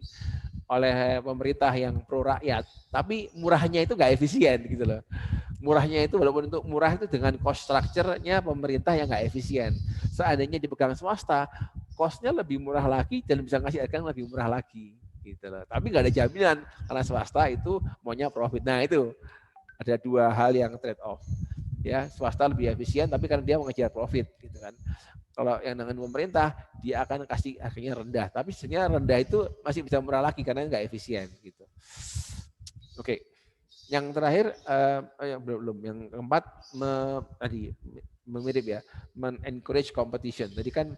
oleh pemerintah yang pro rakyat, tapi murahnya itu nggak efisien gitu loh. Murahnya itu walaupun untuk murah itu dengan cost structure-nya pemerintah yang nggak efisien. Seandainya dipegang swasta, cost-nya lebih murah lagi dan bisa ngasih harga yang lebih murah lagi. Gitu loh. Tapi nggak ada jaminan karena swasta itu maunya profit. Nah itu ada dua hal yang trade off. Ya, swasta lebih efisien tapi karena dia mengejar profit gitu kan. Kalau yang dengan pemerintah dia akan kasih harganya rendah, tapi sebenarnya rendah itu masih bisa murah lagi karena nggak efisien gitu. Oke. Yang terakhir belum yang keempat tadi mirip ya, men-encourage competition. Tadi kan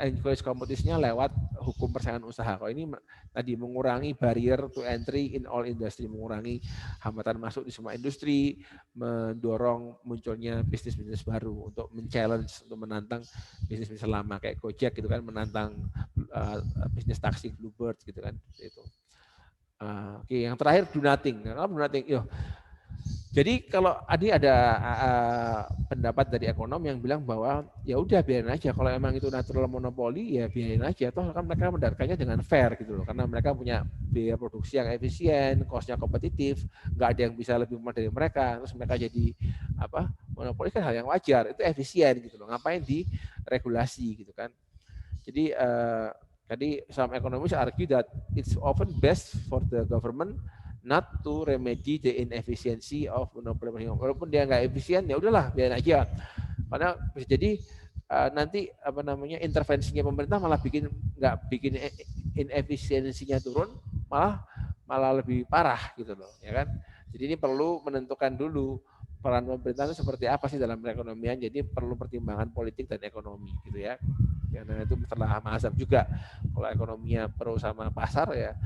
encourage competition-nya lewat hukum persaingan usaha. Kalau ini tadi mengurangi barrier to entry in all industry, mengurangi hambatan masuk di semua industri, mendorong munculnya bisnis-bisnis baru untuk men-challenge, untuk menantang bisnis-bisnis lama kayak Gojek gitu kan, menantang bisnis taksi Bluebird gitu kan itu. Oke, yang terakhir do nothing. Do nothing. Jadi kalau ada pendapat dari ekonom yang bilang bahwa ya udah biarin aja, kalau emang itu natural monopoli ya biarin aja, toh kan mereka mendapatkannya dengan fair gitu loh, karena mereka punya biaya produksi yang efisien, cost-nya kompetitif, nggak ada yang bisa lebih murah dari mereka, terus mereka jadi monopoli kan hal yang wajar, itu efisien gitu loh, ngapain diregulasi gitu kan. Jadi tadi some economists argue that it's often best for the government not to remedy the inefficiency of monopoly. Walaupun dia nggak efisien, ya udahlah biarin aja. Karena bisa jadi nanti intervensinya pemerintah malah bikin inefisiensinya turun, malah lebih parah gitu loh, ya kan? Jadi ini perlu menentukan dulu peran pemerintah itu seperti apa sih dalam perekonomian. Jadi perlu pertimbangan politik dan ekonomi gitu ya. Karena itu masalah mazhab juga. Kalau ekonominya pro sama pasar ya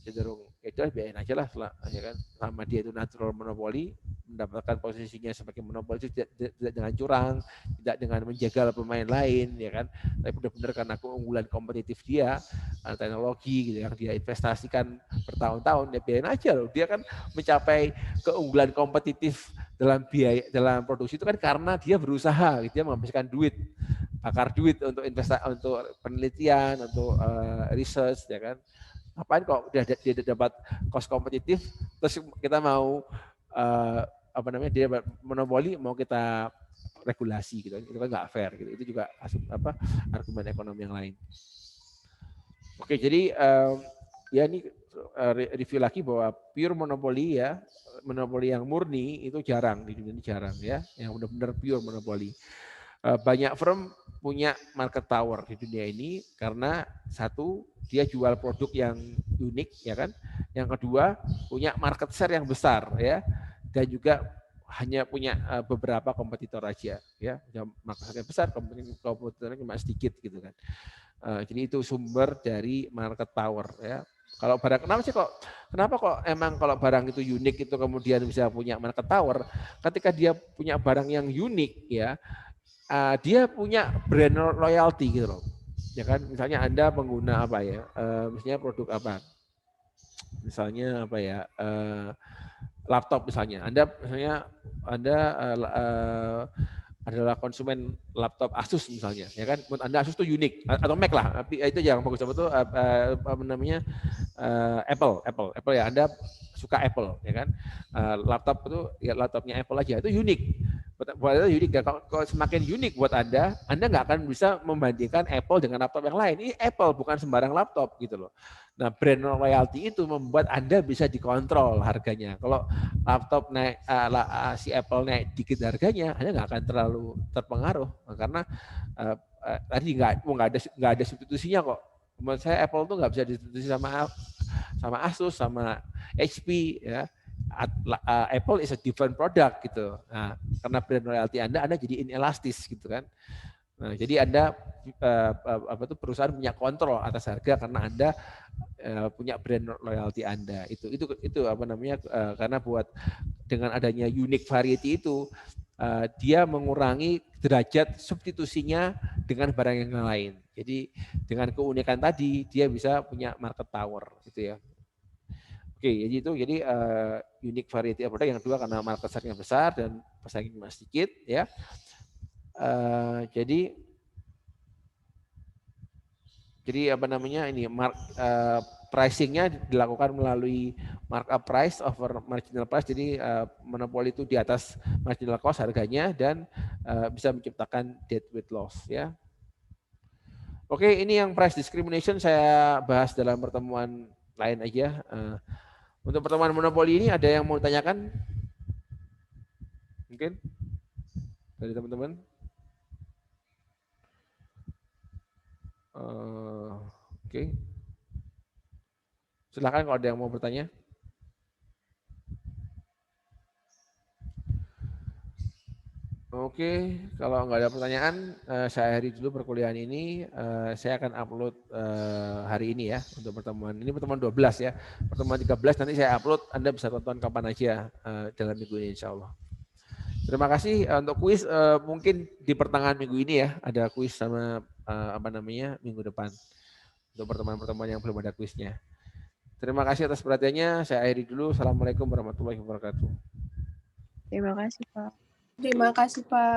cenderung itu biarin aja lah, ya kan, selama dia itu natural monopoli, mendapatkan posisinya sebagai monopoli itu tidak dengan curang, tidak dengan menjagal pemain lain, ya kan, tapi benar-benar karena keunggulan kompetitif dia, teknologi gitu yang dia investasikan bertahun-tahun, ya biarin aja loh, dia kan mencapai keunggulan kompetitif dalam biaya, dalam produksi itu kan karena dia berusaha, dia menghabiskan duit, bakar duit untuk investasi, untuk penelitian, untuk research, ya kan. Ngapain kok dia dapat cost kompetitif terus kita mau dia monopoli mau kita regulasi gitu, itu kan nggak fair gitu. Itu juga argumen ekonomi yang lain. Oke, jadi ya ini review lagi bahwa pure monopoli ya, monopoli yang murni itu jarang di dunia ini, jarang ya, yang benar-benar pure monopoli. Banyak firm punya market power di dunia ini karena satu, dia jual produk yang unik ya kan. Yang kedua, punya market share yang besar ya. Dan juga hanya punya beberapa kompetitor aja ya. Market share besar, kompetitornya cuma sedikit gitu kan. Jadi itu sumber dari market power ya. Kalau barang kenapa kok emang kalau barang itu unik itu kemudian bisa punya market power? Ketika dia punya barang yang unik ya, dia punya brand loyalty gitu loh. Ya kan, misalnya Anda pengguna apa ya? Misalnya produk apa? Misalnya apa ya? Laptop misalnya. Anda adalah konsumen laptop Asus misalnya, ya kan? Menurut Anda Asus itu unik atau Mac lah, tapi itu yang bagus apa tuh apa namanya Apple ya. Anda suka Apple, ya kan? Laptop itu ya laptopnya Apple aja itu unik. Buat Anda unik. Dan kalau semakin unik buat Anda nggak akan bisa membandingkan Apple dengan laptop yang lain. Ini Apple bukan sembarang laptop gitu loh. Nah, brand loyalty itu membuat Anda bisa dikontrol harganya. Kalau laptop naik, si Apple naik dikit harganya, Anda nggak akan terlalu terpengaruh karena tadi nggak ada substitusinya kok. Menurut saya Apple tuh nggak bisa disubstitusi sama Asus, sama HP ya. Apple is a different product gitu. Nah, karena brand loyalty Anda jadi inelastis gitu kan. Nah, jadi Anda perusahaan punya kontrol atas harga karena Anda punya brand loyalty Anda. Itu apa namanya? Karena dengan adanya unique variety itu dia mengurangi derajat substitusinya dengan barang yang lain. Jadi dengan keunikan tadi dia bisa punya market power gitu ya. Oke, jadi unique variety product yang kedua karena market share-nya besar dan pesaingnya sedikit ya. Jadi apa namanya ini pricingnya dilakukan melalui markup price over marginal price. Jadi monopoli itu di atas marginal cost harganya dan bisa menciptakan dead weight loss ya. Oke, ini yang price discrimination saya bahas dalam pertemuan lain aja. Untuk pertemuan monopoli ini ada yang mau ditanyakan? Mungkin dari teman-teman? Oke. Silakan kalau ada yang mau bertanya. Oke, kalau nggak ada pertanyaan, saya akhiri dulu perkuliahan ini. Saya akan upload hari ini ya untuk pertemuan. Ini pertemuan 12 ya. Pertemuan 13 nanti saya upload. Anda bisa tonton kapan aja dalam minggu ini insya Allah. Terima kasih untuk kuis. Mungkin di pertengahan minggu ini ya ada kuis sama minggu depan untuk pertemuan-pertemuan yang belum ada kuisnya. Terima kasih atas perhatiannya. Saya akhiri dulu. Assalamualaikum warahmatullahi wabarakatuh. Terima kasih, Pak. Terima kasih, Pak.